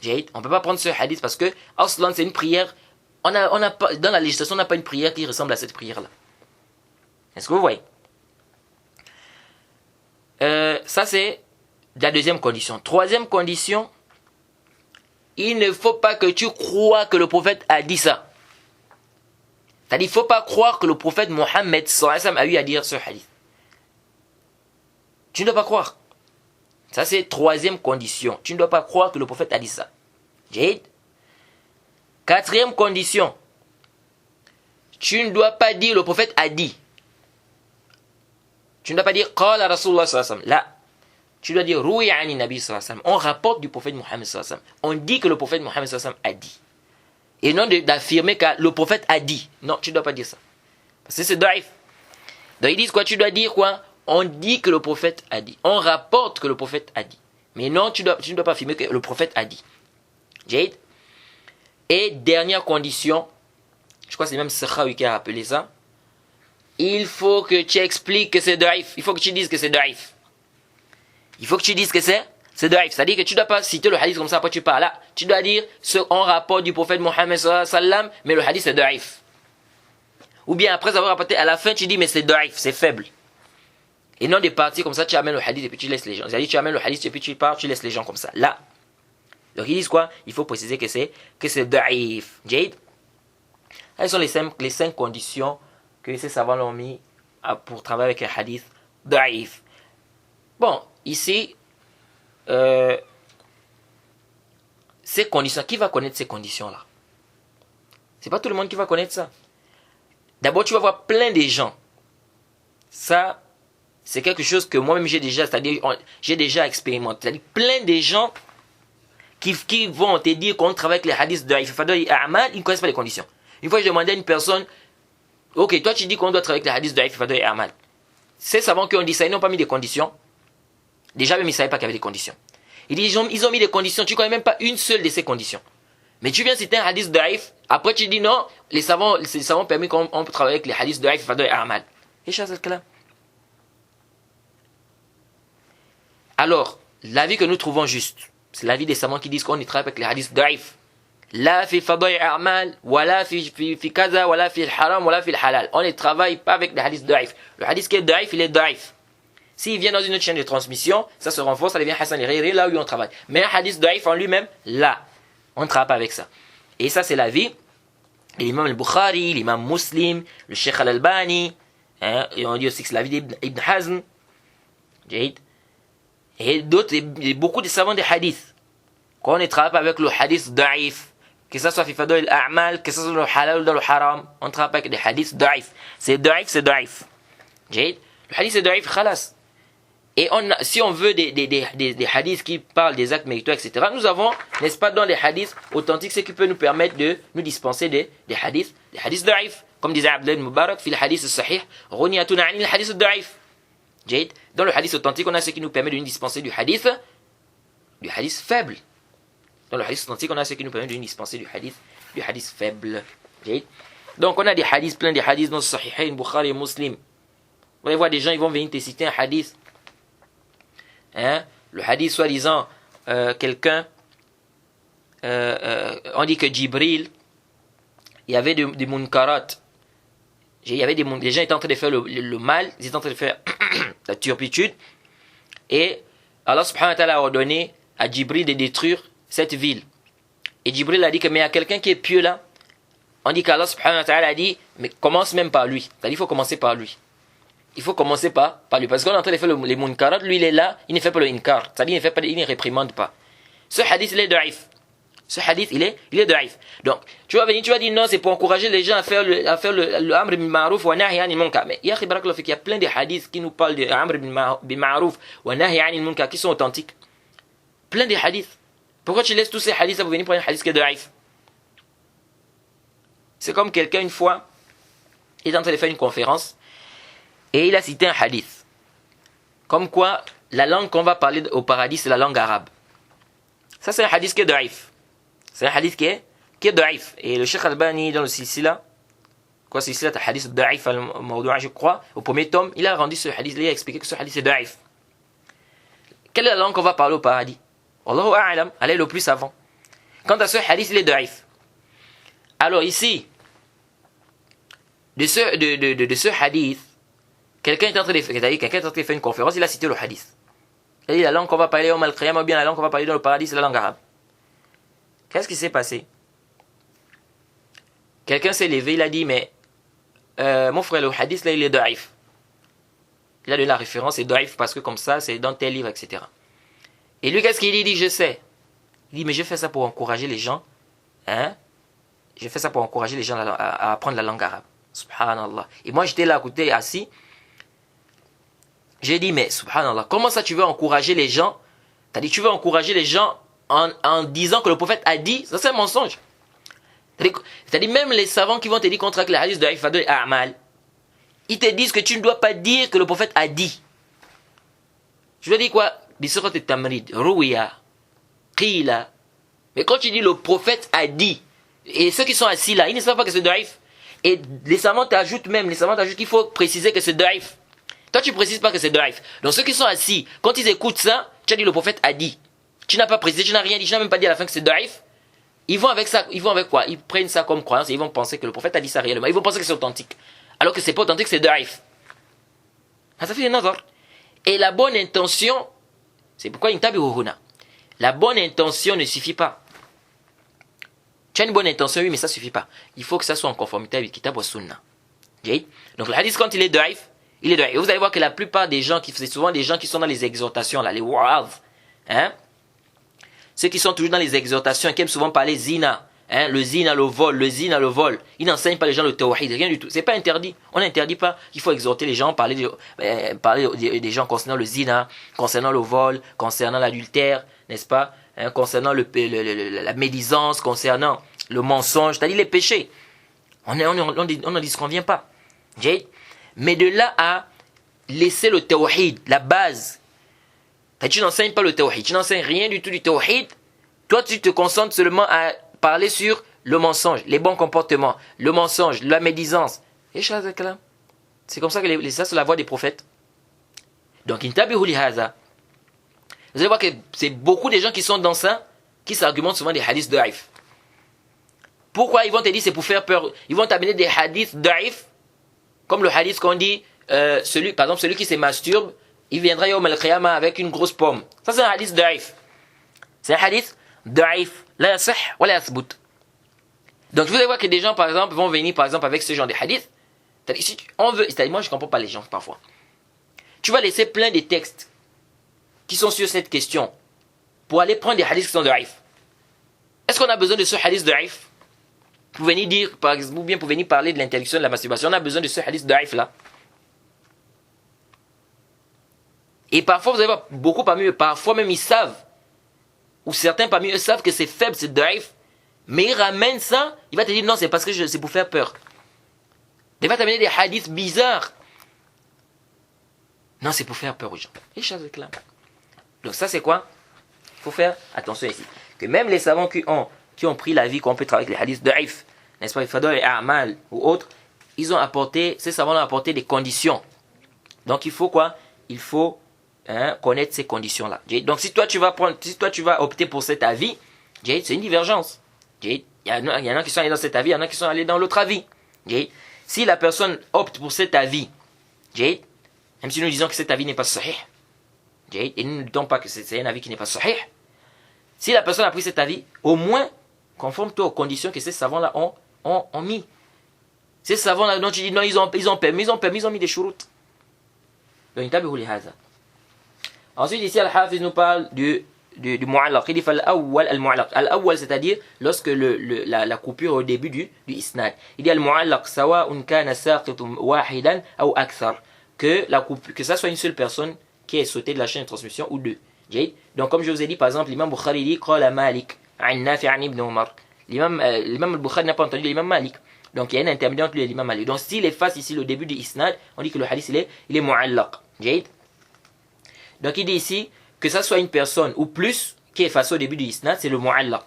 On ne peut pas prendre ce hadith parce que Aslan c'est une prière. On a pas, dans la législation, on n'a pas une prière qui ressemble à cette prière-là. Est-ce que vous voyez? Ça c'est la deuxième condition. Troisième condition, il ne faut pas que tu crois que le prophète a dit ça. C'est-à-dire, il ne faut pas croire que le prophète Mohammed a eu à dire ce hadith. Tu ne dois pas croire. Ça c'est troisième condition. Tu ne dois pas croire que le prophète a dit ça. Quatrième condition, tu ne dois pas dire le prophète a dit. Tu ne dois pas dire qala Rasulullah sallallahu alayhi wa sallam. Là, tu dois dire rouhi ani nabi sallallahu alayhi wa sallam. On rapporte du prophète Mohammed sallallahu alayhi wa sallam. On dit que le prophète Mohammed sallallahu alayhi wa sallam a dit. Et non d'affirmer que le prophète a dit. Non, tu ne dois pas dire ça. Parce que c'est daif. Donc ils disent quoi? Tu dois dire quoi? On dit que le prophète a dit. On rapporte que le prophète a dit. Mais non, tu ne dois pas affirmer que le prophète a dit. Jade. Et dernière condition, je crois que c'est même Sakhawi qui a appelé ça. Il faut que tu expliques que c'est daif. Il faut que tu dises que c'est daif. Il faut que tu dises que c'est daif. C'est-à-dire que tu ne dois pas citer le hadith comme ça, après tu parles là. Tu dois dire ce en rapport du prophète Mohammed sallallahu alayhi wa sallam, mais le hadith c'est daif. Ou bien après avoir rapporté à la fin, tu dis mais c'est daif, c'est faible. Et non des parties comme ça, tu amènes le hadith et puis tu laisses les gens. C'est-à-dire tu amènes le hadith et puis tu pars, tu laisses les gens comme ça. Là. Donc ils disent quoi? Il faut préciser que c'est daif. Jade. Elles sont les cinq conditions que ces savants l'ont mis pour travailler avec un hadith daif. Bon, ici, ces conditions, qui va connaître ces conditions-là? C'est pas tout le monde qui va connaître ça. D'abord, tu vas voir plein de gens. Ça, c'est quelque chose que moi-même j'ai déjà expérimenté. C'est-à-dire plein de gens qui vont te dire qu'on travaille avec les hadiths de Ifadol et A'mal, ils ne connaissent pas les conditions. Une fois, je demandais à une personne, ok, toi tu dis qu'on doit travailler avec les hadiths de Ifadol et A'mal. Ces savants qui ont dit ça, ils n'ont pas mis des conditions. Déjà, même ils ne savaient pas qu'il y avait des conditions. Ils ont mis des conditions, tu ne connais même pas une seule de ces conditions. Mais tu viens citer un hadith daif, après tu dis non, les savants permettent qu'on peut travailler avec les hadiths daif, Ifadol et A'mal. Et ça, c'est le cas. Alors, l'avis que nous trouvons juste, c'est l'avis des savants qui disent qu'on y travaille avec les hadiths daif. La fi fada'i a'mal, wala fi kaza, wala fi haram, wala fi halal. On ne travaille pas avec les hadiths daif. Le hadith qui est daif, il est daif. S'il vient dans une autre chaîne de transmission, ça se renforce, ça devient Hassan al-Ghayri, là où on travaille. Mais un hadith daif en lui-même, là, on ne travaille pas avec ça. Et ça, c'est l'avis de l'imam al-Bukhari, l'imam Muslim, le Cheikh Al-Albani, hein, et on dit aussi que c'est l'avis d'Ibn Hazm, et d'autres, et beaucoup de savants des hadiths, qu'on ne travaille pas avec le hadith daif, que ça soit fi fadail al-a'mal, que ça soit le halal ou le haram, on ne travaille pas avec des hadiths daif. C'est daif, c'est daif. Le hadith c'est daif, khalas. Et si on veut des hadiths qui parlent des actes méritoire, etc., nous avons, n'est-ce pas, dans les hadiths authentiques, ce qui peut nous permettre de nous dispenser des hadiths daif. Comme disait Abdullah ibn Mubarak, fi le hadith sahih, runiyatun ani le hadith daif. Dans le hadith authentique, on a ce qui nous permet de nous dispenser du hadith faible. Dans le hadith authentique, on a ce qui nous permet de nous dispenser du hadith faible. Donc on a des hadiths, plein de hadiths dans Sahihain, Bukhari et Muslim. Vous allez voir des gens, ils vont venir te citer un hadith. Hein? Le hadith, soi-disant, quelqu'un, on dit que Jibril, il y avait des munkarat. Il y avait les gens étaient en train de faire le mal, ils étaient en train de faire la turpitude. Et Allah subhanahu wa ta'ala a ordonné à Djibril de détruire cette ville. Et Djibril a dit que mais il y a quelqu'un qui est pieux là. On dit qu'Allah subhanahu wa ta'ala a dit, mais commence même par lui. C'est-à-dire il faut commencer par lui. Il faut commencer par lui. Parce qu'on est en train de faire les munkarat, lui il est là, il ne fait pas le inkar. C'est-à-dire il ne réprimande pas. Ce hadith il est daif. Ce hadith il est daif. Donc, tu vas venir, tu vas dire non, c'est pour encourager les gens à faire le amr bil ma'ruf wa nahy anil munkar. Mais il y a plein de hadiths qui nous parlent de amr bil ma'ruf wa nahy anil munkar qui sont authentiques. Plein de hadiths. Pourquoi tu laisses tous ces hadiths pour venir prendre un hadith qui est daif? C'est comme quelqu'un une fois, il est en train de faire une conférence et il a cité un hadith. Comme quoi, la langue qu'on va parler au paradis, c'est la langue arabe. Ça, c'est un hadith qui est daif. C'est un hadith qui est daif. Et le Cheikh Albani, dans le silsila, silsila, hadith daif al-mawdu'a, je crois, au premier tome, il a rendu ce hadith, il a expliqué que ce hadith est daif. Quelle est la langue qu'on va parler au paradis? Allahu a'lam, elle est le plus savant. Quant à ce hadith, il est daif. Alors ici, de ce hadith, quelqu'un est en train de faire une conférence, il a cité le hadith. Il a dit la langue qu'on va parler au Mal-Qiyam, ou bien la langue qu'on va parler dans le paradis, c'est la langue arabe. Qu'est-ce qui s'est passé? Quelqu'un s'est levé, il a dit, mais mon frère, le hadith là, il est daif. Il a donné la référence, c'est daif parce que comme ça, c'est dans tel livre, etc. Et lui, qu'est-ce qu'il dit? Il dit, je sais. Il dit, mais je fais ça pour encourager les gens. Hein? Je fais ça pour encourager les gens à apprendre la langue arabe. Subhanallah. Et moi, j'étais là à côté, assis. J'ai dit, mais subhanallah, comment ça tu veux encourager les gens? T'as dit, tu veux encourager les gens en disant que le prophète a dit? Ça, c'est un mensonge. C'est-à-dire, même les savants qui vont te dire contre les hadiths de Haïfadou et A'mal, ils te disent que tu ne dois pas dire que le prophète a dit. Je dois dire quoi? Bisurat al-Tamrid, Rouya, Qila. Mais quand tu dis le prophète a dit, et ceux qui sont assis là, ils ne savent pas que c'est daif. Et les savants t'ajoutent qu'il faut préciser que c'est daif. Toi, tu ne précises pas que c'est daif. Donc, ceux qui sont assis, quand ils écoutent ça, tu as dit le prophète a dit. Tu n'as pas précisé, tu n'as rien dit, tu n'as même pas dit à la fin que c'est daif. Ils vont avec ça, ils vont avec quoi? Ils prennent ça comme croyance et ils vont penser que le prophète a dit ça réellement. Ils vont penser que c'est authentique. Alors que c'est pas authentique, c'est daif. Ça fait une autre. Et la bonne intention, c'est pourquoi la bonne intention ne suffit pas. Tu as une bonne intention, oui, mais ça ne suffit pas. Il faut que ça soit en conformité avec Kitab wa Sunna. Donc le hadith, quand il est daif, il est daif. Et vous allez voir que la plupart des gens, c'est souvent des gens qui sont dans les exhortations, là, les wa'az. Hein? Ceux qui sont toujours dans les exhortations, qui aiment souvent parler zina. Hein? Le zina, le vol, Ils n'enseignent pas les gens le tawhid, rien du tout. C'est pas interdit. On n'interdit pas. Il faut exhorter les gens, parler des gens concernant le zina, concernant le vol, concernant l'adultère, n'est-ce pas? Hein, concernant la médisance, concernant le mensonge, c'est-à-dire les péchés. On n'en disconvient pas. Mais de là à laisser le tawhid, la base, tu n'enseignes pas le tawhid, tu n'enseignes rien du tout du tawhid, toi tu te concentres seulement à parler sur le mensonge, les bons comportements, le mensonge, la médisance. C'est comme ça que ça c'est la voie des prophètes. Donc, intabihu li hadha. Vous allez voir que c'est beaucoup de gens qui sont dans ça, qui s'argumentent souvent des hadiths daif. Pourquoi ils vont te dire c'est pour faire peur? Ils vont t'amener des hadiths daif, comme le hadith qu'on dit, par exemple celui qui se masturbe, il viendra yawm al-qiyamah avec une grosse pomme. Ça c'est un hadith daif. C'est un hadith daif. La yasih wa la yathbut. Donc vous allez voir que des gens par exemple vont venir par exemple avec ce genre de hadiths. C'est-à-dire, moi je ne comprends pas les gens parfois. Tu vas laisser plein de textes qui sont sur cette question pour aller prendre des hadiths qui sont daif. Est-ce qu'on a besoin de ce hadith daif pour venir dire, par exemple, ou bien pour venir parler de l'interdiction de la masturbation? On a besoin de ce hadith daif là. Et parfois, vous allez voir, beaucoup parmi eux, parfois même ils savent, ou certains parmi eux savent que c'est faible, c'est daif, mais ils ramènent ça, il va te dire non, c'est parce que c'est pour faire peur. Il va t'amener des hadiths bizarres. Non, c'est pour faire peur aux gens. Donc ça c'est quoi? Il faut faire attention ici. Que même les savants qui ont pris la vie qu'on peut travailler avec les hadiths daif, n'est-ce pas, Ifadol et A'mal ou autres, ces savants ont apporté des conditions. Donc il faut quoi? Il faut connaître ces conditions-là. Donc si toi tu vas opter pour cet avis, c'est une divergence. Il y en a qui sont allés dans cet avis, il y en a qui sont allés dans l'autre avis. Si la personne opte pour cet avis, Jade, même si nous disons que cet avis n'est pas sahih, Jade, et nous ne disons pas que c'est un avis qui n'est pas sahih, si la personne a pris cet avis, au moins, conforme-toi aux conditions que ces savants-là ont mis. Ces savants-là dont tu dis non, ils ont permis, ils ont mis des shurut. Donc, ensuite, ici, Al-Hafiz nous parle du mu'allaq. Il dit al-awwal al-mu'allaq. Al-awwal, c'est-à-dire lorsque la coupure au début du isnad. Il dit al-mu'allaq sawa'un kana saqitun wahidan aw akthar. Que ça soit une seule personne qui est sautée de la chaîne de transmission ou deux. Donc, comme je vous ai dit, par exemple, l'imam Bukhari dit qala Malik an Nafi' an Ibn Umar. L'imam al-Bukhari n'a pas entendu l'imam Malik. Donc, il y a un intermédiaire entre lui et l'imam Malik. Donc, s'il efface ici le début du isnad, on dit que le hadith il est mu'allaq. Donc, il dit ici que ça soit une personne ou plus qui est effacé au début du isnad, c'est le mu'allaq.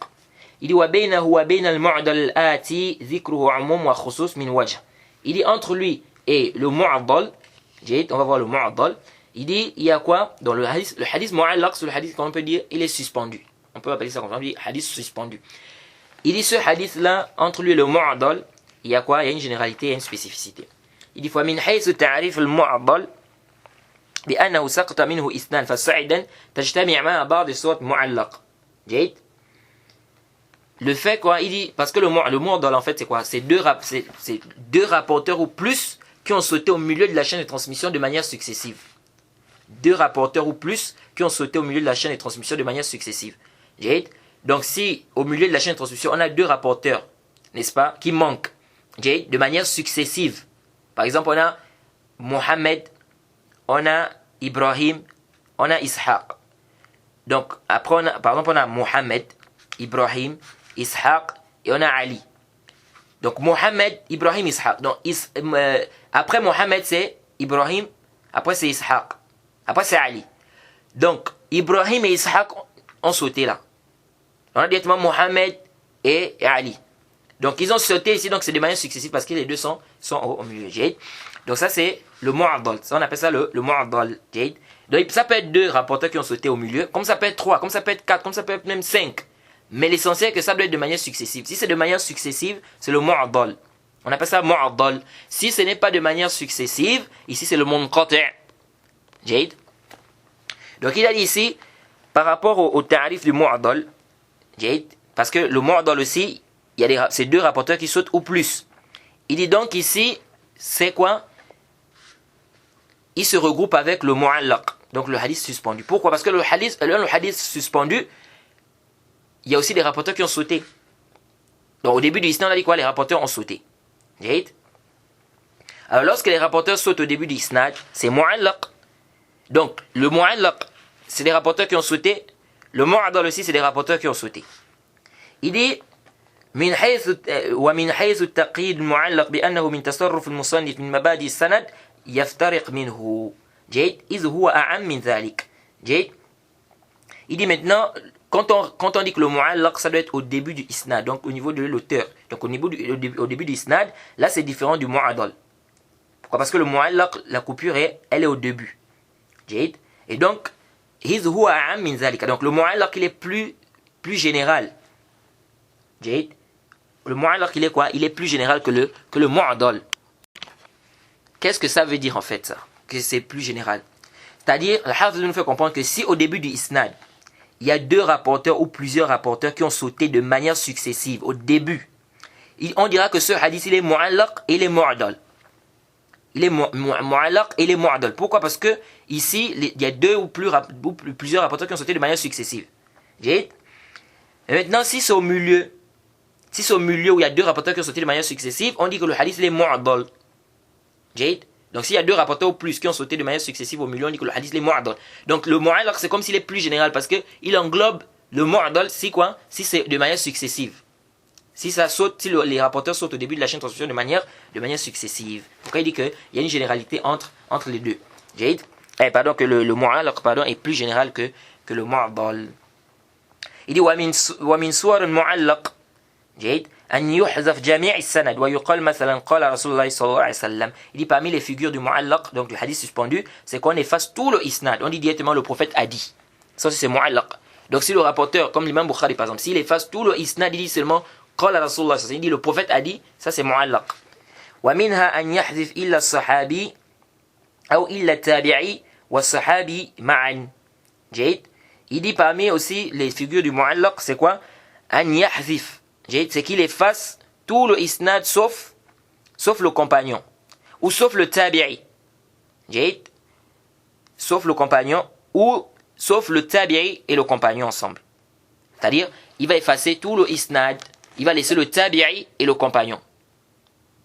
Il dit wa baynahu wa bayna al-mu'dal al-ati dhikruhu 'umum wa khusus min wajh. Il dit entre lui et le mu'dal, on va voir le mu'dal. Il dit il y a quoi dans le hadith mu'allaq, c'est le hadith qu'on peut dire il est suspendu. On peut appeler ça comme ça, on dit hadith suspendu. Il dit ce hadith là entre lui et le mu'dal, il y a quoi? Il y a une généralité et une spécificité. Il dit fa min haythu ta'rif al-mu'dal بأنه سقط منه إثنان فصعدا تجتمع مع بعض الصوت معلق. جيد. Le fait quoi, il dit parce que le mu'dal en fait c'est quoi? C'est deux rapporteurs ou plus qui ont sauté au milieu de la chaîne de transmission de manière successive. Deux rapporteurs ou plus qui ont sauté au milieu de la chaîne de transmission de manière successive. Jade. Donc si au milieu de la chaîne de transmission on a deux rapporteurs, n'est-ce pas, qui manquent, Jade, de manière successive. Par exemple on a Mohammed, on a Ibrahim, on a Ishaq. Donc après par exemple on a Mohammed, Ibrahim, Ishaq et on a Ali. Donc Mohammed, Ibrahim, Ishaq. Donc après Mohammed c'est Ibrahim, après c'est Ishaq, après c'est Ali. Donc Ibrahim et Ishaq ont sauté là. On a directement Mohammed et Ali. Donc ils ont sauté ici, donc c'est de manière successive parce que les deux sont au milieu. Donc ça c'est le mu'dal. Ça on appelle ça le mu'dal. Donc ça peut être deux rapporteurs qui ont sauté au milieu, comme ça peut être trois, comme ça peut être quatre, comme ça peut être même cinq. Mais l'essentiel est que ça doit être de manière successive. Si c'est de manière successive, c'est le mu'dal. On appelle ça mu'dal. Si ce n'est pas de manière successive, ici c'est le munqati'. Jade. Donc il a dit ici, par rapport au tarif du mu'dal, Jade, parce que le mu'dal aussi, il y a ces deux rapporteurs qui sautent ou plus. Il dit donc ici, c'est quoi? Il se regroupe avec le mu'allaq, donc le hadith suspendu. Pourquoi? Parce que le hadith suspendu, il y a aussi des rapporteurs qui ont sauté. Donc au début du isnad, on a dit quoi? Les rapporteurs ont sauté. Alors lorsque les rapporteurs sautent au début du isnad, c'est mu'allaq. Donc le mu'allaq, c'est des rapporteurs qui ont sauté. Le mu'adal aussi, c'est des rapporteurs qui ont sauté. Il dit ومن حيث التقييد المعلق بأنه من تصرف المصنف من مبادئ السند يفترق منه جيد إذ هو أعم من ذلك جيد. Il dit maintenant quand on dit que le mu'allaq ça doit être au début du isnad, donc au niveau de l'auteur, donc au début du isnad, là c'est différent du mu'adal. Pourquoi? Parce que le mu'allaq, la coupure elle est au début. جيد. Et donc إذ هو أعم من ذلك, donc le mu'allaq il est plus général. جيد. Le mu'allaq il est quoi? Il est plus général que le mu'adal. Qu'est-ce que ça veut dire en fait ça? Que c'est plus général. C'est-à-dire, le Hafiz nous fait comprendre que si au début du isnad, il y a deux rapporteurs ou plusieurs rapporteurs qui ont sauté de manière successive au début, on dira que ce hadith il est mu'allaq et il est mu'adal. Il est mu'allaq et il est mu'adal. Pourquoi? Parce que ici, il y a deux ou plusieurs rapporteurs qui ont sauté de manière successive. Et maintenant, si c'est au milieu où il y a deux rapporteurs qui ont sauté de manière successive, on dit que le hadith il est mu'adal. Donc s'il y a deux rapporteurs ou plus qui ont sauté de manière successive au milieu, on dit que le hadith il est mu'adal. Donc le mu'allaq c'est comme s'il est plus général parce que il englobe le mu'adal si quoi? Si c'est de manière successive. Si ça saute, si les rapporteurs sautent au début de la chaîne de transmission de manière successive. Pourquoi il dit qu'il y a une généralité entre les deux. Que le mu'allaq est plus général que le mu'adal. Il dit ومن صور المعلق جيد أن يحذف جميع السند ويقال مثلا قال رسول الله صلى الله عليه وسلم. Il dit parmi les figures du mu'allaq, donc du hadith suspendu, c'est qu'on efface tout le isnad. On dit directement le prophète a dit. Ça c'est mu'allaq. Donc si le rapporteur, comme l'imam Bukhari par exemple, s'il efface tout le isnad, il dit seulement قال رسول الله, il dit le prophète a dit, ça c'est mu'allaq. ومنها أن يحذف إلا الصحابي أو إلا التابعي والصحابي معا. جيد. Il dit parmi aussi les figures du mu'allaq, c'est quoi? An yahzif. C'est qu'il efface tout le isnad sauf le compagnon. Ou sauf le tabi'i. Sauf le compagnon. Ou sauf le tabi'i et le compagnon ensemble. C'est-à-dire, il va effacer tout le isnad. Il va laisser le tabi'i et le compagnon.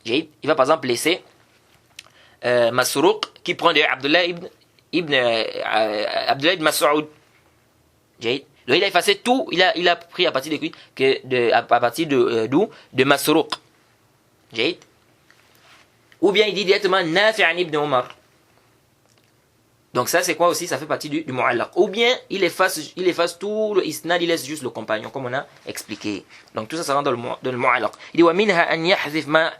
Il va par exemple laisser Masruq qui prend de Abdullah ibn Mas'ud. Donc il a effacé tout, il a pris à partir de qui à partir d'où de Masruq. Ou bien il dit directement Nafi' ibn Umar. Donc ça c'est quoi aussi? Ça fait partie du mu'allaq. Ou bien il efface tout le isnad, il laisse juste le compagnon comme on a expliqué. Donc tout ça ça rentre dans le mu'allaq. Il dit wa minha an yahzif man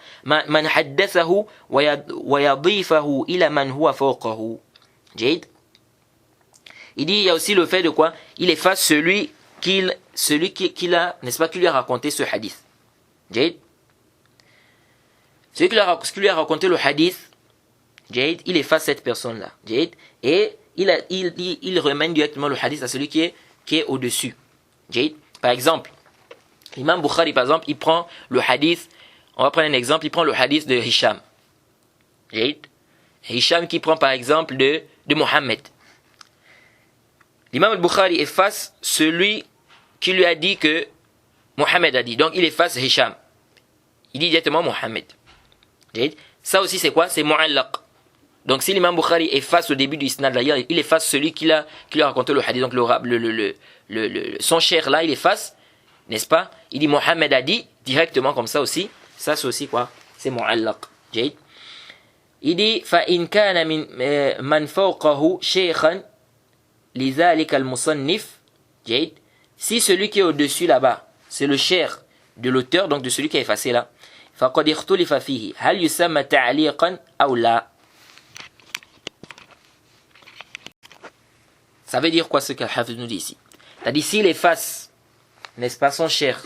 haddathahu wa yadhifahu ila man huwa fawqahu. Il dit il y a aussi le fait de quoi? Il efface celui qui a, n'est-ce pas, qui lui a raconté ce hadith. Celui qui lui a raconté le hadith, il efface cette personne-là. Et il remène directement le hadith à celui qui est au-dessus. Par exemple, l'imam Bukhari, par exemple, il prend le hadith, on va prendre un exemple, il prend le hadith de Hisham. Hisham qui prend par exemple de Mohammed. L'imam al-Bukhari efface celui qui lui a dit que Mohammed a dit. Donc il efface Hisham. Il dit directement Mohammed. Ça aussi c'est quoi? C'est mu'allaq. Donc si l'imam Bukhari efface au début du isnad d'ailleurs, il efface celui qui lui a raconté le hadith. Donc son cher là, il efface, n'est-ce pas? Il dit Mohammed a dit directement comme ça aussi. Ça c'est aussi quoi? C'est mu'allaq. Il dit فَإِنْ كَانَ مَنْ فَوْقَهُ شَيْخًا لذلك المصنف. Si celui qui est au-dessus là-bas, c'est le cher de l'auteur, donc de celui qui a effacé là, فقد اختلف فيه هل يسمى تعليقا أو لا. Ça veut dire quoi ce que Hafiz nous dit ici? C'est-à-dire s'il efface, n'est-ce pas, son cher,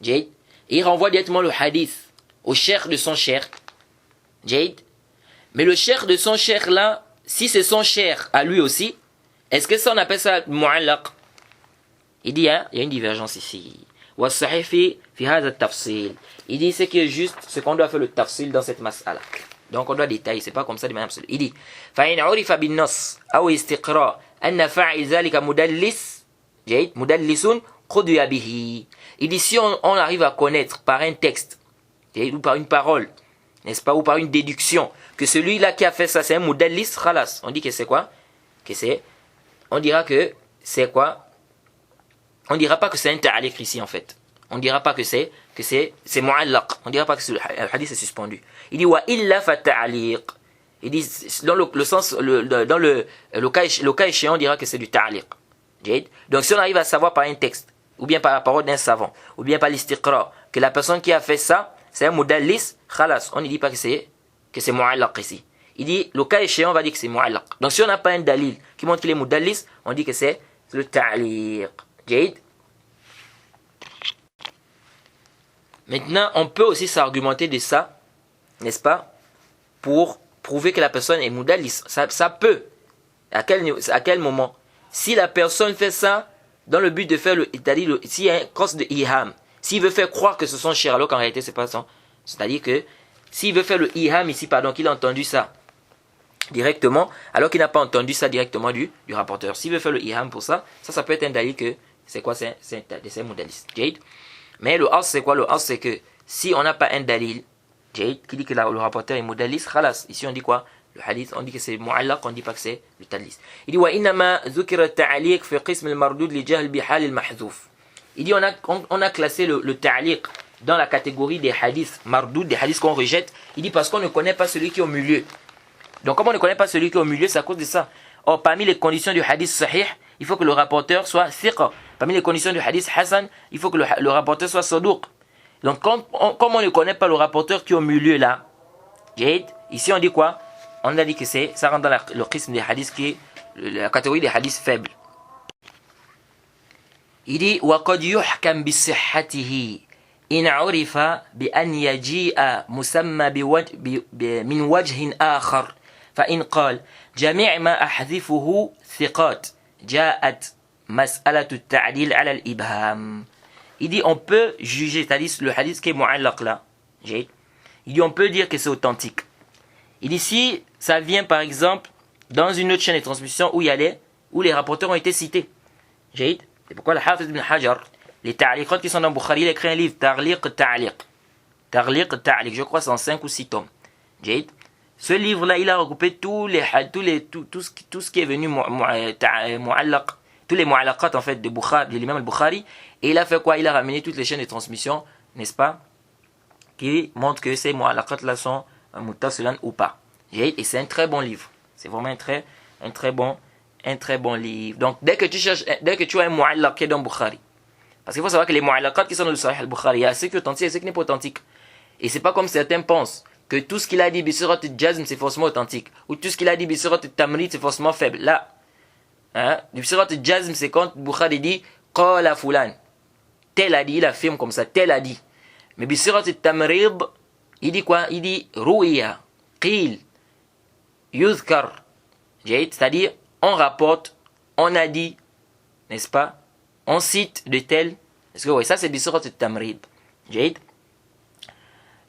et il renvoie directement le hadith au cher de son cher, mais le cher de son cher là, si c'est son cher à lui aussi, est-ce que ça on appelle ça mu'allaq? Il dit, hein, il y a une divergence ici. Il dit c'est qui est juste, c'est qu'on doit faire le tafsil dans cette mas'ala. Donc on doit détailler, c'est pas comme ça de manière absolue. Il dit فَإِنْ عُرِفَ بِالنَّص أو استقراء أن فاعل ذلك مدلس قُضِيَ به. Il dit si on arrive à connaître par un texte ou par une parole, n'est-ce pas, ou par une déduction, que celui-là qui a fait ça c'est un mudallis, khalas. On dit que c'est quoi? On dira que c'est quoi? On dira pas que c'est un ta'aliq ici en fait. On dira pas que c'est mu'allaq. On dira pas que le hadith est suspendu. Il dit wa illa fa ta'aliq. Il dit dans le sens dans le cas échéant on dira que c'est du ta'aliq. Donc si on arrive à savoir par un texte ou bien par la parole d'un savant ou bien par l'istiqra que la personne qui a fait ça c'est un mudallis, khalas, on ne dit pas que c'est mu'allaq ici. Il dit, le cas échéant, on va dire que c'est mu'allaq. Donc si on n'a pas un dalil qui montre qu'il est mudallis, on dit que c'est le ta'liq. Maintenant, on peut aussi s'argumenter de ça, n'est-ce pas, pour prouver que la personne est mudallis. Ça peut. À quel moment? Si la personne fait ça dans le but de faire s'il y a un cross de iham, s'il veut faire croire que ce sont cher alors qu'en réalité c'est pas ça. C'est-à-dire que s'il veut faire le iham ici, pardon, qu'il a entendu ça directement, alors qu'il n'a pas entendu ça directement du rapporteur. S'il veut faire le iham pour ça, ça peut être un dalil que c'est quoi? C'est mudallis. Mais le as c'est quoi? Le as c'est que si on n'a pas un dalil qui dit que le rapporteur est mudallis, khalas. Ici on dit quoi? Le hadith, on dit que c'est mu'allaq, on dit pas que c'est le tadlis. Il dit wa innama dhukira ta'liq fi qism al-mardud li jahl bi hal al-mahdhuf. Il dit on a classé le ta'liq dans la catégorie des hadiths mardoud, des hadiths qu'on rejette. Il dit parce qu'on ne connaît pas celui qui est au milieu. Donc comme on ne connaît pas celui qui est au milieu, c'est à cause de ça. Or parmi les conditions du hadith sahih, il faut que le rapporteur soit thiqa. Parmi les conditions du hadith hasan, il faut que le rapporteur soit saduq. Donc comme on ne connaît pas le rapporteur qui est au milieu là, ici on dit quoi? On a dit que ça rentre dans le qism des hadiths qui est la catégorie des hadiths faibles. Il dit وَقَدْ يُحْكَمْ بِصِحَّتِهِ إن عرف بأن يجيء مسمى من وجه آخر فإن قال جميع ما أحذفه ثقات جاءت مسألة التعديل على الإبهام. Il dit on peut juger, c'est-à-dire le hadith qui est mu'allaq là. Il dit on peut dire que c'est authentique. Il dit si ça vient par exemple dans une autre chaîne de transmission où les rapporteurs ont été cités. C'est pourquoi le Hafiz ibn Hajar, les ta'liqat qui sont dans Bukhari, il a écrit un livre, Taghliq Ta'liq. Taghliq Ta'liq, je crois c'est en 5 ou 6 tomes. Ce livre-là, il a regroupé tout ce qui est venu mu'allaq, tous les mu'allaqat en fait de l'imam al-Bukhari. Et il a fait quoi? Il a ramené toutes les chaînes de transmission, n'est-ce pas, qui montrent que ces mu'allaqat là sont muttasilan ou pas. Et c'est un très bon livre. C'est vraiment un très bon livre. Donc dès que tu as un mu'allaq qui est dans Bukhari, parce qu'il faut savoir que les mu'allaqat qui sont dans le Sahih al-Bukhari, il y a ceux qui sont authentiques et ceux qui n'est pas authentiques. Et c'est pas comme certains pensent que tout ce qu'il a dit bisurat al-jazm c'est forcément authentique, ou tout ce qu'il a dit bisurat al-tamrid c'est forcément faible. Là, bisurat al-jazm c'est quand Bukhari dit qala fulan, tel a dit, il affirme comme ça, tel a dit. Mais bisurat al-tamrid, il dit quoi? Il dit ru'iya, qil, yuzkar. C'est-à-dire on rapporte, on a dit, n'est-ce pas, on cite de tel. Est-ce que oui, ça c'est bisurat al-tamrid.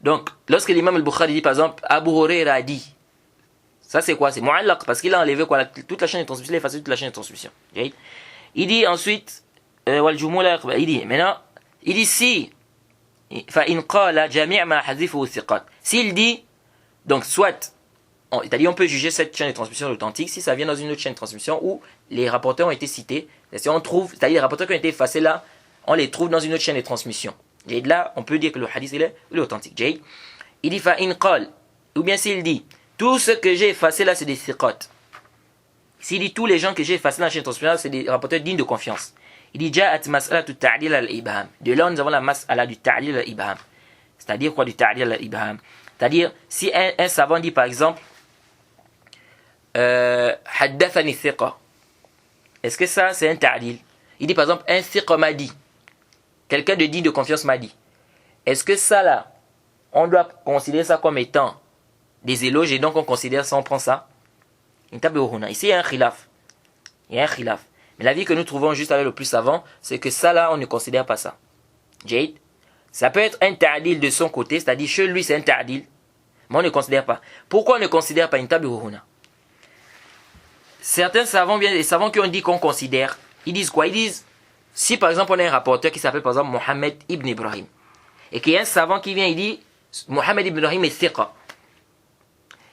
Donc, lorsque l'imam al-Bukhari dit par exemple Abu Huraira a dit, ça c'est quoi? C'est mu'allaq parce qu'il a enlevé quoi? Toute la chaîne de transmission, il a effacé toute la chaîne de transmission. Il dit ensuite, il dit maintenant, il dit si, فإن قال جميع ما حذفه ثقات. S'il dit, donc soit, c'est-à-dire on peut juger cette chaîne de transmission authentique si ça vient dans une autre chaîne de transmission où les rapporteurs ont été cités. C'est-à-dire les rapporteurs qui ont été effacés là, on les trouve dans une autre chaîne de transmission. Là, on peut dire que le hadith il est authentique. Il dit fa'in qal, ou bien s'il dit tout ce que j'ai effacé là c'est des thiqat. S'il dit tous les gens que j'ai effacés dans la chaîne de transmission c'est des rapporteurs dignes de confiance. Il dit ja'at mas'alatu ta'dil al-ibham. De là nous avons la mas'ala du ta'dil al-ibham. C'est-à-dire quoi du ta'dil al-ibham? C'est-à-dire si un savant dit par exemple haddathani thiqa. Est-ce que ça c'est un ta'dil? Il dit par exemple un thiqa m'a dit. Quelqu'un de digne de confiance m'a dit. Est-ce que ça là, on doit considérer ça comme étant des éloges et donc on considère ça, on prend ça? Ici il y a un khilaf. Mais l'avis que nous trouvons juste avec le plus savant, c'est que ça là, on ne considère pas ça. Ça peut être un ta'dil de son côté, c'est-à-dire chez lui c'est un ta'dil, mais on ne considère pas. Pourquoi on ne considère pas? Certains savants, bien les savants qui ont dit qu'on considère, ils disent quoi? Ils disent si par exemple on a un rapporteur qui s'appelle par exemple Mohammed ibn Ibrahim et qu'il y a un savant qui vient il dit Mohammed ibn Ibrahim est thiqa.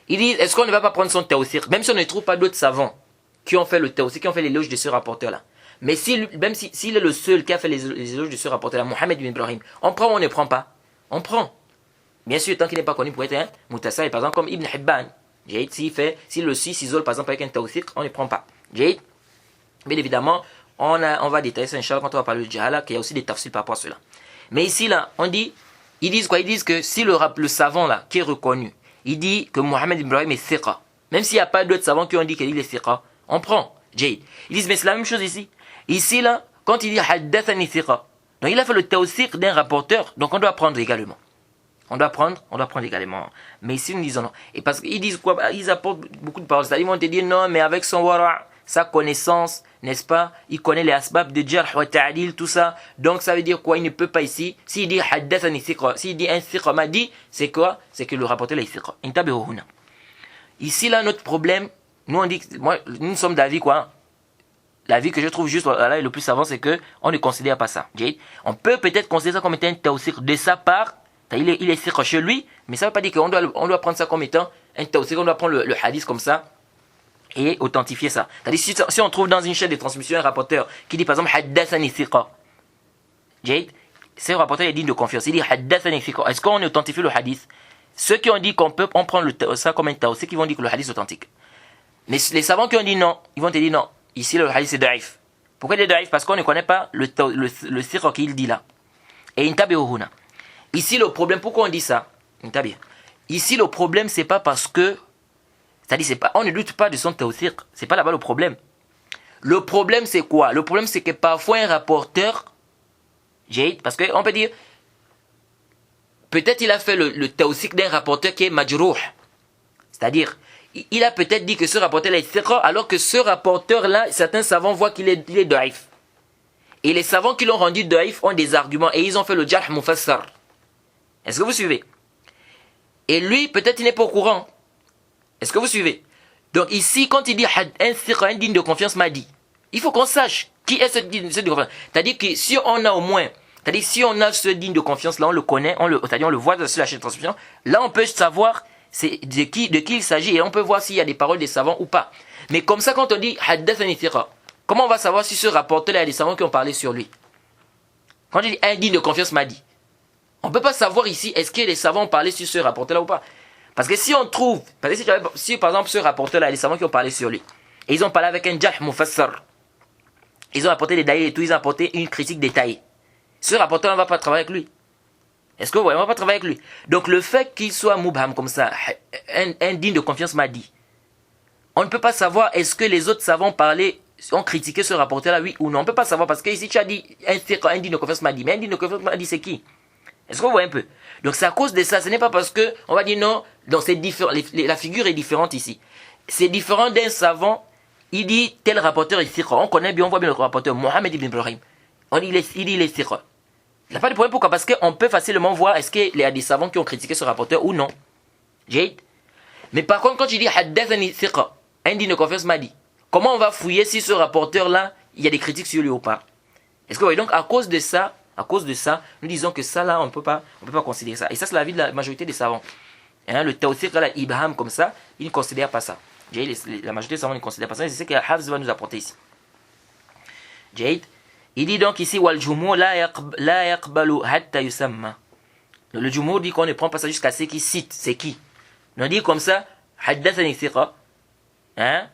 Il dit est-ce qu'on ne va pas prendre son tawthiq même si on ne trouve pas d'autres savants qui ont fait le tawthiq, qui ont fait l'éloge de ce rapporteur là. Mais même s'il est le seul qui a fait les éloges de ce rapporteur là, Mohammed ibn Ibrahim, on prend ou on ne prend pas? On prend. Bien sûr tant qu'il n'est pas connu pour être un mutasahil par exemple comme Ibn Hibban. S'il aussi s'isole par exemple avec un tawthiq, on ne prend pas. Bien évidemment on va détailler ça, Inch'Allah, quand on va parler de Jahala, qu'il y a aussi des tafsils par rapport à cela. Mais ici, là, ils disent quoi? Ils disent que si le savant, là, qui est reconnu, il dit que Mohammed Ibrahim est thiqa, même s'il n'y a pas d'autres savants qui ont dit qu'il est thiqa, on prend. Ils disent, mais c'est la même chose ici. Ici, là, quand il dit haddathani thiqa, donc il a fait le tawthiq d'un rapporteur, donc on doit prendre également. On doit prendre également. Mais ici, nous disons non. Et parce qu'ils disent quoi? Ils apportent beaucoup de paroles. C'est-à-dire, ils vont te dire non, mais avec son wara', sa connaissance, n'est-ce pas? Il connaît les asbab de jarh wa ta'dil, tout ça. Donc ça veut dire quoi? Il ne peut pas ici. S'il dit haddathani thiqa, s'il dit un thiqa m'a dit, c'est quoi? C'est que le rapporteur est thiqa. Ici là notre problème, nous sommes d'avis quoi? L'avis que je trouve juste là le plus savant c'est que on ne considère pas ça. On peut peut-être considérer ça comme étant un tawthiq de sa part. Il est thiqa chez lui, mais ça ne veut pas dire qu'on doit prendre ça comme étant un tawthiq, on doit prendre le hadith comme ça et authentifier ça. C'est-à-dire si on trouve dans une chaîne de transmission un rapporteur qui dit par exemple haddathani thiqa, ce rapporteur est digne de confiance. Il dit haddathani thiqa. Est-ce qu'on authentifie le hadith? Ceux qui ont dit qu'on prend ça comme un tawthiq, qui vont dire que le hadith est authentique. Mais les savants qui ont dit non, ils vont te dire non. Ici le hadith est da'if. Pourquoi il est da'if? Parce qu'on ne connaît pas le thiqa qu'il dit là. Et intabi'uhuna. Ici le problème, pourquoi on dit ça? Ici le problème c'est pas parce que c'est-à-dire, on ne doute pas de son tawthiq. C'est pas là-bas le problème. Le problème, c'est quoi? Le problème, c'est que parfois, un rapporteur, parce qu'on peut dire, peut-être il a fait le tawsik d'un rapporteur qui est majrouh. C'est-à-dire, il a peut-être dit que ce rapporteur-là est thiqa, alors que ce rapporteur-là, certains savants voient qu'il est daif. Et les savants qui l'ont rendu daif ont des arguments et ils ont fait le jarh mufassar. Est-ce que vous suivez? Et lui, peut-être il n'est pas au courant. Est-ce que vous suivez? Donc ici, quand il dit un thiqa, un digne de confiance m'a dit, il faut qu'on sache qui est ce digne de confiance. C'est-à-dire que si on a au moins, c'est-à-dire si on a ce digne de confiance là, on le connaît, c'est-à-dire on le voit sur la chaîne de transmission, là on peut savoir de qui il s'agit et on peut voir s'il y a des paroles des savants ou pas. Mais comme ça, quand on dit haddathani thiqa, comment on va savoir si ce rapporteur-là, il y a des savants qui ont parlé sur lui? Quand il dit un digne de confiance m'a dit, on ne peut pas savoir ici, est-ce que les savants ont parlé sur ce rapporteur-là ou pas? Parce que si on trouve, parce que si par exemple ce rapporteur-là, il y a des savants qui ont parlé sur lui, et ils ont parlé avec un jarh mufassar, ils ont apporté des dalils et tout, ils ont apporté une critique détaillée. Ce rapporteur-là ne va pas travailler avec lui. Est-ce que vous voyez, on ne va pas travailler avec lui. Donc le fait qu'il soit mubham comme ça, un digne de confiance m'a dit, on ne peut pas savoir est-ce que les autres savants ont critiqué ce rapporteur-là, oui ou non. On ne peut pas savoir parce que ici tu as dit un digne de confiance m'a dit, mais un digne de confiance m'a dit c'est qui? Est-ce que vous voyez un peu? Donc c'est à cause de ça, ce n'est pas parce que on va dire non, donc c'est différent, la figure est différente ici. C'est différent d'un savant, il dit tel rapporteur est thiqa. On connaît bien, on voit bien le rapporteur Mohamed ibn Ibrahim. Il dit il est thiqa. Il n'y a pas de problème, pourquoi? Parce qu'on peut facilement voir est-ce qu'il y a des savants qui ont critiqué ce rapporteur ou non. Mais par contre, quand il dit haddathani thiqa, un digne de confiance m'a dit, comment on va fouiller si ce rapporteur-là, il y a des critiques sur lui ou pas? Est-ce que vous voyez? Donc à cause de ça, nous disons que ça là, on ne peut pas considérer ça. Et ça, c'est l'avis de la majorité des savants. Hein, le tawthiq, là, Ibham comme ça, ils ne considèrent pas ça. La majorité des savants ne considèrent pas ça. C'est ce que Hafs va nous apporter ici. Il dit donc ici, wal jumhur la yaqbalu hatta yusamma. Le jumhur dit qu'on ne prend pas ça jusqu'à ce qu'il cite. C'est qui? On dit comme ça, haddathani thiqa. Hein?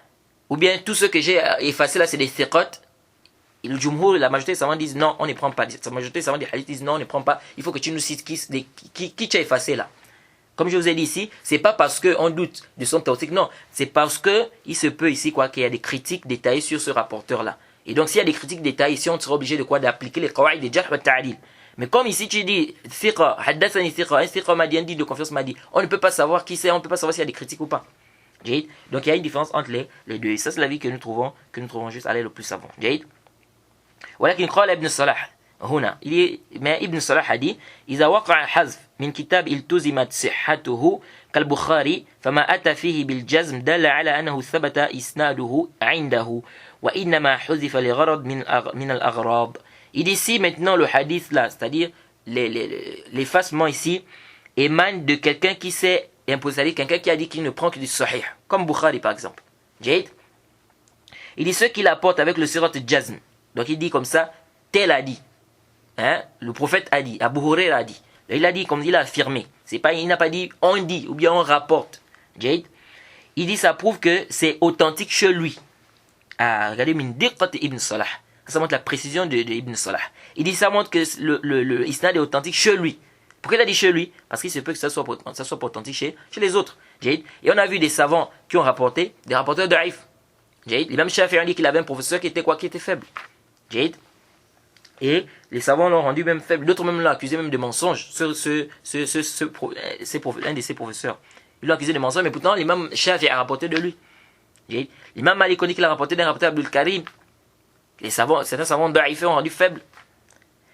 Ou bien tout ce que j'ai effacé là, c'est des thiqat. Et le jumhur, la majorité des savants disent non, on ne prend pas. La majorité des savants des hadiths disent non, on ne prend pas. Il faut que tu nous cites qui tu as effacé là. Comme je vous ai dit ici, c'est pas parce qu'on doute de son tawthiq, non. C'est parce que il se peut ici qu'il y a des critiques détaillées sur ce rapporteur là. Et donc, s'il y a des critiques détaillées, ici, on sera obligé de quoi? D'appliquer les qawaïd de jarh wa ta'dil. Mais comme ici, tu dis, thiqa, haddathani thiqa, un thiqa m'a dit, un dit de confiance m'a dit, on ne peut pas savoir qui c'est, on ne peut pas savoir s'il y a des critiques ou pas. Donc, il y a une différence entre les deux. Et ça, c'est l'avis que nous trouvons juste à l'aise le plus savant. ولكن قال ابن صلاح هنا ما ابن صلاح dit إذا وقع حذف من كتاب التزمت صحته كالبخاري فما أتى فيه بالجزم دل على أنه ثبت إسناده عنده وإنما حذف لغرض من الأغراض. Il dit ici maintenant le hadith là, c'est-à-dire l'effacement ici émane de quelqu'un qui s'est imposé, c'est-à-dire quelqu'un qui a dit qu'il ne prend que du sahih, comme Bukhari par exemple. Il dit ce qu'il apporte avec le sirat jazm. Donc il dit comme ça, tel a dit. Hein? Le prophète a dit, Abu Huraira a dit. Il a dit comme il a affirmé. Il n'a pas dit on dit ou bien on rapporte. Il dit ça prouve que c'est authentique chez lui. Ah, regardez, min diqqat ibn Salah. Ça montre la précision de Ibn Salah. Il dit ça montre que le isnad est authentique chez lui. Pourquoi il a dit chez lui? Parce qu'il se peut que ça soit pas authentique chez les autres. Et on a vu des savants qui ont rapporté, des rapporteurs d'Aïf. L'imam Shafi'i a dit qu'il avait un professeur qui était faible. Et les savants l'ont rendu même faible. D'autres même l'ont accusé même de mensonge. Un de ses professeurs. Ils l'ont accusé de mensonge, mais pourtant l'imam Shafi'i a rapporté de lui. L'imam Malik dit qu'il a rapporté d'un rapporteur Abdul Karim. Certains savants d'Aïf ont rendu faible.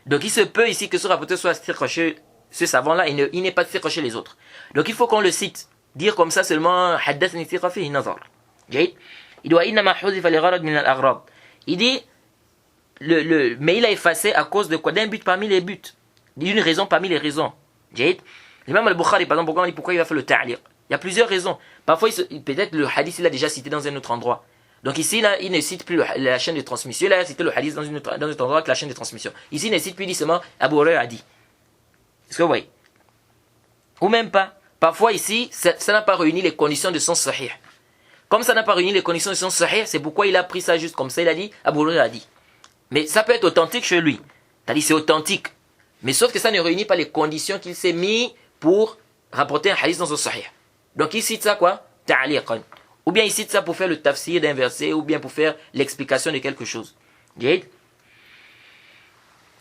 Donc il se peut ici que ce rapporteur soit chez ce savant-là, il n'est pas chez les autres. Donc il faut qu'on le cite. Dire comme ça seulement haddathani thiqa fihi nazar. Il doit innama huzifa li gharad min al-aghrad. Il dit mais il a effacé à cause de quoi? D'un but parmi les buts. D'une raison parmi les raisons. L'imam al-Bukhari, par exemple, pourquoi il a fait le ta'liq? Il y a plusieurs raisons. Parfois, peut-être le hadith, il l'a déjà cité dans un autre endroit. Donc ici, là, il ne cite plus la chaîne de transmission. Il a cité le hadith dans un autre endroit que la chaîne de transmission. Ici, il ne cite plus, il dit seulement Abu Huraira a dit. Est-ce que vous voyez? Ou même pas. Parfois, ici, ça n'a pas réuni les conditions de son sahih. Comme ça n'a pas réuni les conditions de son sahih, c'est pourquoi il a pris ça juste comme ça. Il a dit Abu Huraira a dit. Mais ça peut être authentique chez lui. C'est-à-dire c'est authentique. Mais sauf que ça ne réunit pas les conditions qu'il s'est mis pour rapporter un hadith dans son sahih. Donc il cite ça quoi? Ta'liqan. Ou bien il cite ça pour faire le tafsir d'un verset, ou bien pour faire l'explication de quelque chose.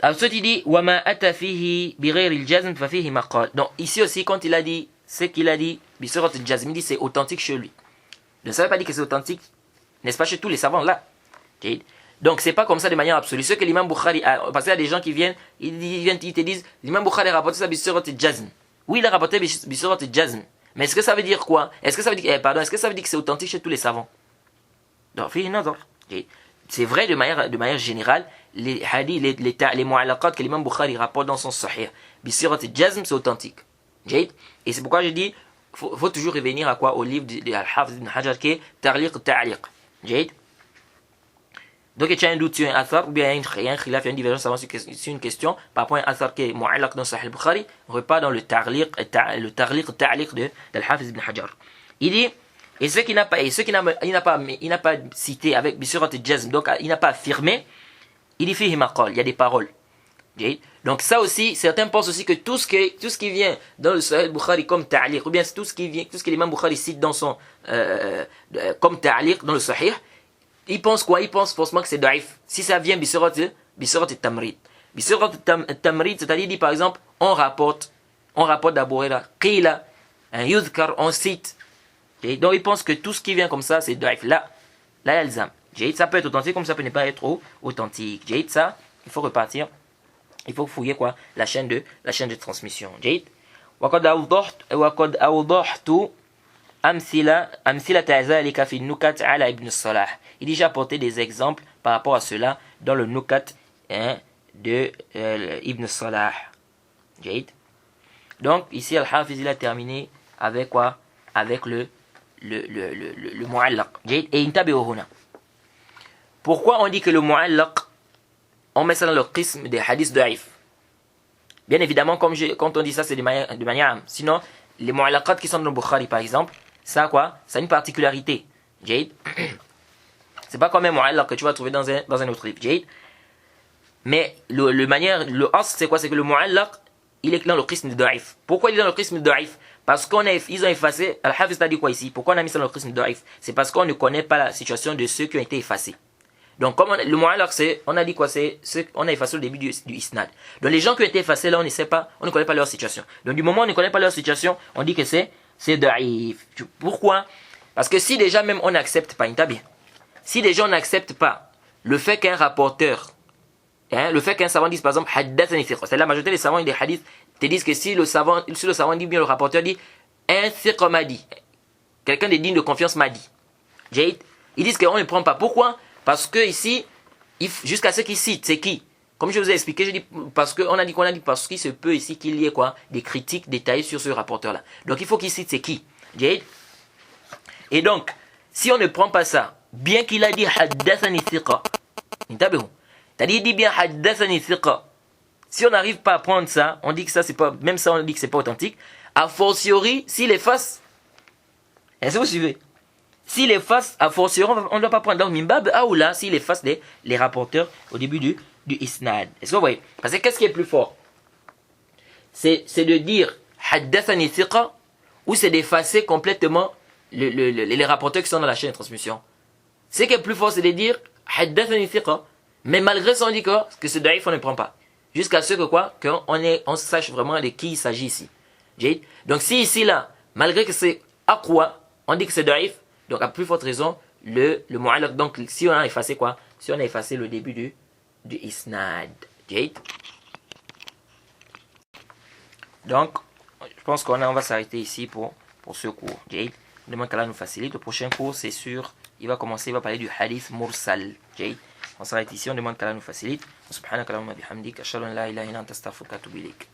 Ensuite, il dit وَمَا أَتَى فِيهِ بِغَيْرِ الْجَزْمِ فَفِيهِ مَقَالٍ. Donc, ici aussi, quand il a dit ce qu'il a dit, بِسُرَةِ الْجَزْمِ, il dit c'est authentique chez lui. Donc, ça ne veut pas dire que c'est authentique, n'est-ce pas, chez tous les savants là. Okay. Donc, c'est pas comme ça de manière absolue. Ce que l'imam Bukhari a, parce qu'il y a des gens qui viennent, ils te disent l'imam Bukhari a rapporté ça بِسُرَةِ الْجَزْمِ. Oui, il a rapporté بِسُرَةِ الْجَزْمِ. Mais est-ce que ça veut dire quoi? Est-ce que ça veut dire, est-ce que ça veut dire que c'est authentique chez tous les savants? Donc, okay. C'est vrai de manière générale, les hadiths, les mu'allaqat que l'imam Bukhari rapporte dans son sahih, bisirat al-jazm, c'est authentique. Et c'est pourquoi je dis, faut toujours revenir à quoi? Au livre de Al-Hafiz ibn Hajar qui est Tarliq al-Ta'liq. Donc il y a un doute sur un athar, ou bien il y a un khilaf, il y a une divergence sur une question, par rapport à un athar qui est mu'allaq dans Sahih al-Bukhari, on repart dans le Tarliq al-Ta'liq de Al-Hafiz ibn Hajar. Il dit, et ce qu'il n'a pas cité avec bisurat al-jazm, donc il n'a pas affirmé, il dit fihi maqal, il y a des paroles. Donc ça aussi, certains pensent aussi que tout ce qui vient dans le Sahih Bukhari comme ta'liq, ou bien tout ce que l'imam Bukhari cite dans son comme ta'liq dans le Sahih, ils pensent quoi? Ils pensent forcément que c'est daif. Si ça vient bisurat al-tamrid. Bisurat al-tamrid, c'est-à-dire dit par exemple, on rapporte d'Abu Huraira, qila, yudhkar, on cite. Donc ils pensent que tout ce qui vient comme ça, c'est daif. Là, yalzam. Ça peut être authentique comme ça peut ne pas être authentique. Ça, il faut repartir. Il faut fouiller quoi? La chaîne de transmission. وقد أوضحت أمثلة ذلك في النكت على ابن الصلاح. Il dit j'ai apporté des exemples par rapport à cela dans le nukat de Ibn Salah. Donc ici Al-Hafiz il a terminé avec quoi? Avec le mu'allaq. Et intabihu huna. Pourquoi on dit que le mu'allaq, on met ça dans le qism des hadiths daif? Bien évidemment, quand on dit ça, c'est de manière sinon, les mu'allaqat qui sont dans le Bukhari, par exemple, ça quoi? Ça a une particularité. C'est pas comme un mu'allaq que tu vas trouver dans un autre livre. Mais le as, c'est quoi? C'est que le mu'allaq, il est dans le qism de daif. Pourquoi il est dans le qism de daif? Parce qu'ils ont effacé, Al-Hafiz a dit quoi ici? Pourquoi on a mis ça dans le qism de daif? C'est parce qu'on ne connaît pas la situation de ceux qui ont été effacés. Donc, comme le mu'allaq, on a dit quoi? On a effacé le début du isnad. Donc, les gens qui ont été effacés là, on ne connaît pas leur situation. Donc, du moment où on ne connaît pas leur situation, on dit que c'est daif. Pourquoi? Parce que si déjà même on n'accepte pas, bien. Si déjà on n'accepte pas le fait qu'un rapporteur, le fait qu'un savant dise par exemple, haddathani thiqa, c'est la majorité des savants des hadiths te disent que si le savant dit bien, le rapporteur dit, un thiqa m'a dit, quelqu'un de digne de confiance m'a dit. Ils disent qu'on ne prend pas. Pourquoi? Parce que ici, jusqu'à ce qu'il cite, c'est qui? Comme je vous ai expliqué, je dis parce qu'il se peut ici qu'il y ait quoi? Des critiques détaillées sur ce rapporteur-là. Donc il faut qu'il cite c'est qui? Et donc, si on ne prend pas ça, bien qu'il a dit haddathani thiqa, c'est-à-dire il dit bien haddathani thiqa. Si on n'arrive pas à prendre ça, on dit que ça c'est pas, même ça on dit que c'est pas authentique. A fortiori, s'il efface, est-ce que vous suivez? S'il efface, a fortiori, on ne doit pas prendre. Donc, mimbab, ou là, s'il efface les rapporteurs au début du isnad. Est-ce que vous voyez? Parce que qu'est-ce qui est plus fort? C'est de dire haddathani thiqa ou c'est d'effacer complètement les rapporteurs qui sont dans la chaîne de transmission. Ce qui est plus fort, c'est de dire haddathani thiqa, mais malgré ça, on dit que ce daif, on ne prend pas. Jusqu'à ce que quoi? Qu'on sache vraiment de qui il s'agit ici. Donc, si ici, là, malgré que c'est aqwa, on dit que c'est daif, donc à plus forte raison, le mu'allaq. Donc, si on a effacé quoi? Si on a effacé le début du isnad. Donc, je pense qu'on va s'arrêter ici pour ce cours. Je demande qu'Allah nous facilite. Le prochain cours, c'est sûr, il va parler du hadith mursal. On s'arrête ici, on demande qu'Allah nous facilite. Subhanaka Allahumma bihamdik, ashhadu an la ilaha illa anta astaghfiruka wa atubu ilayk.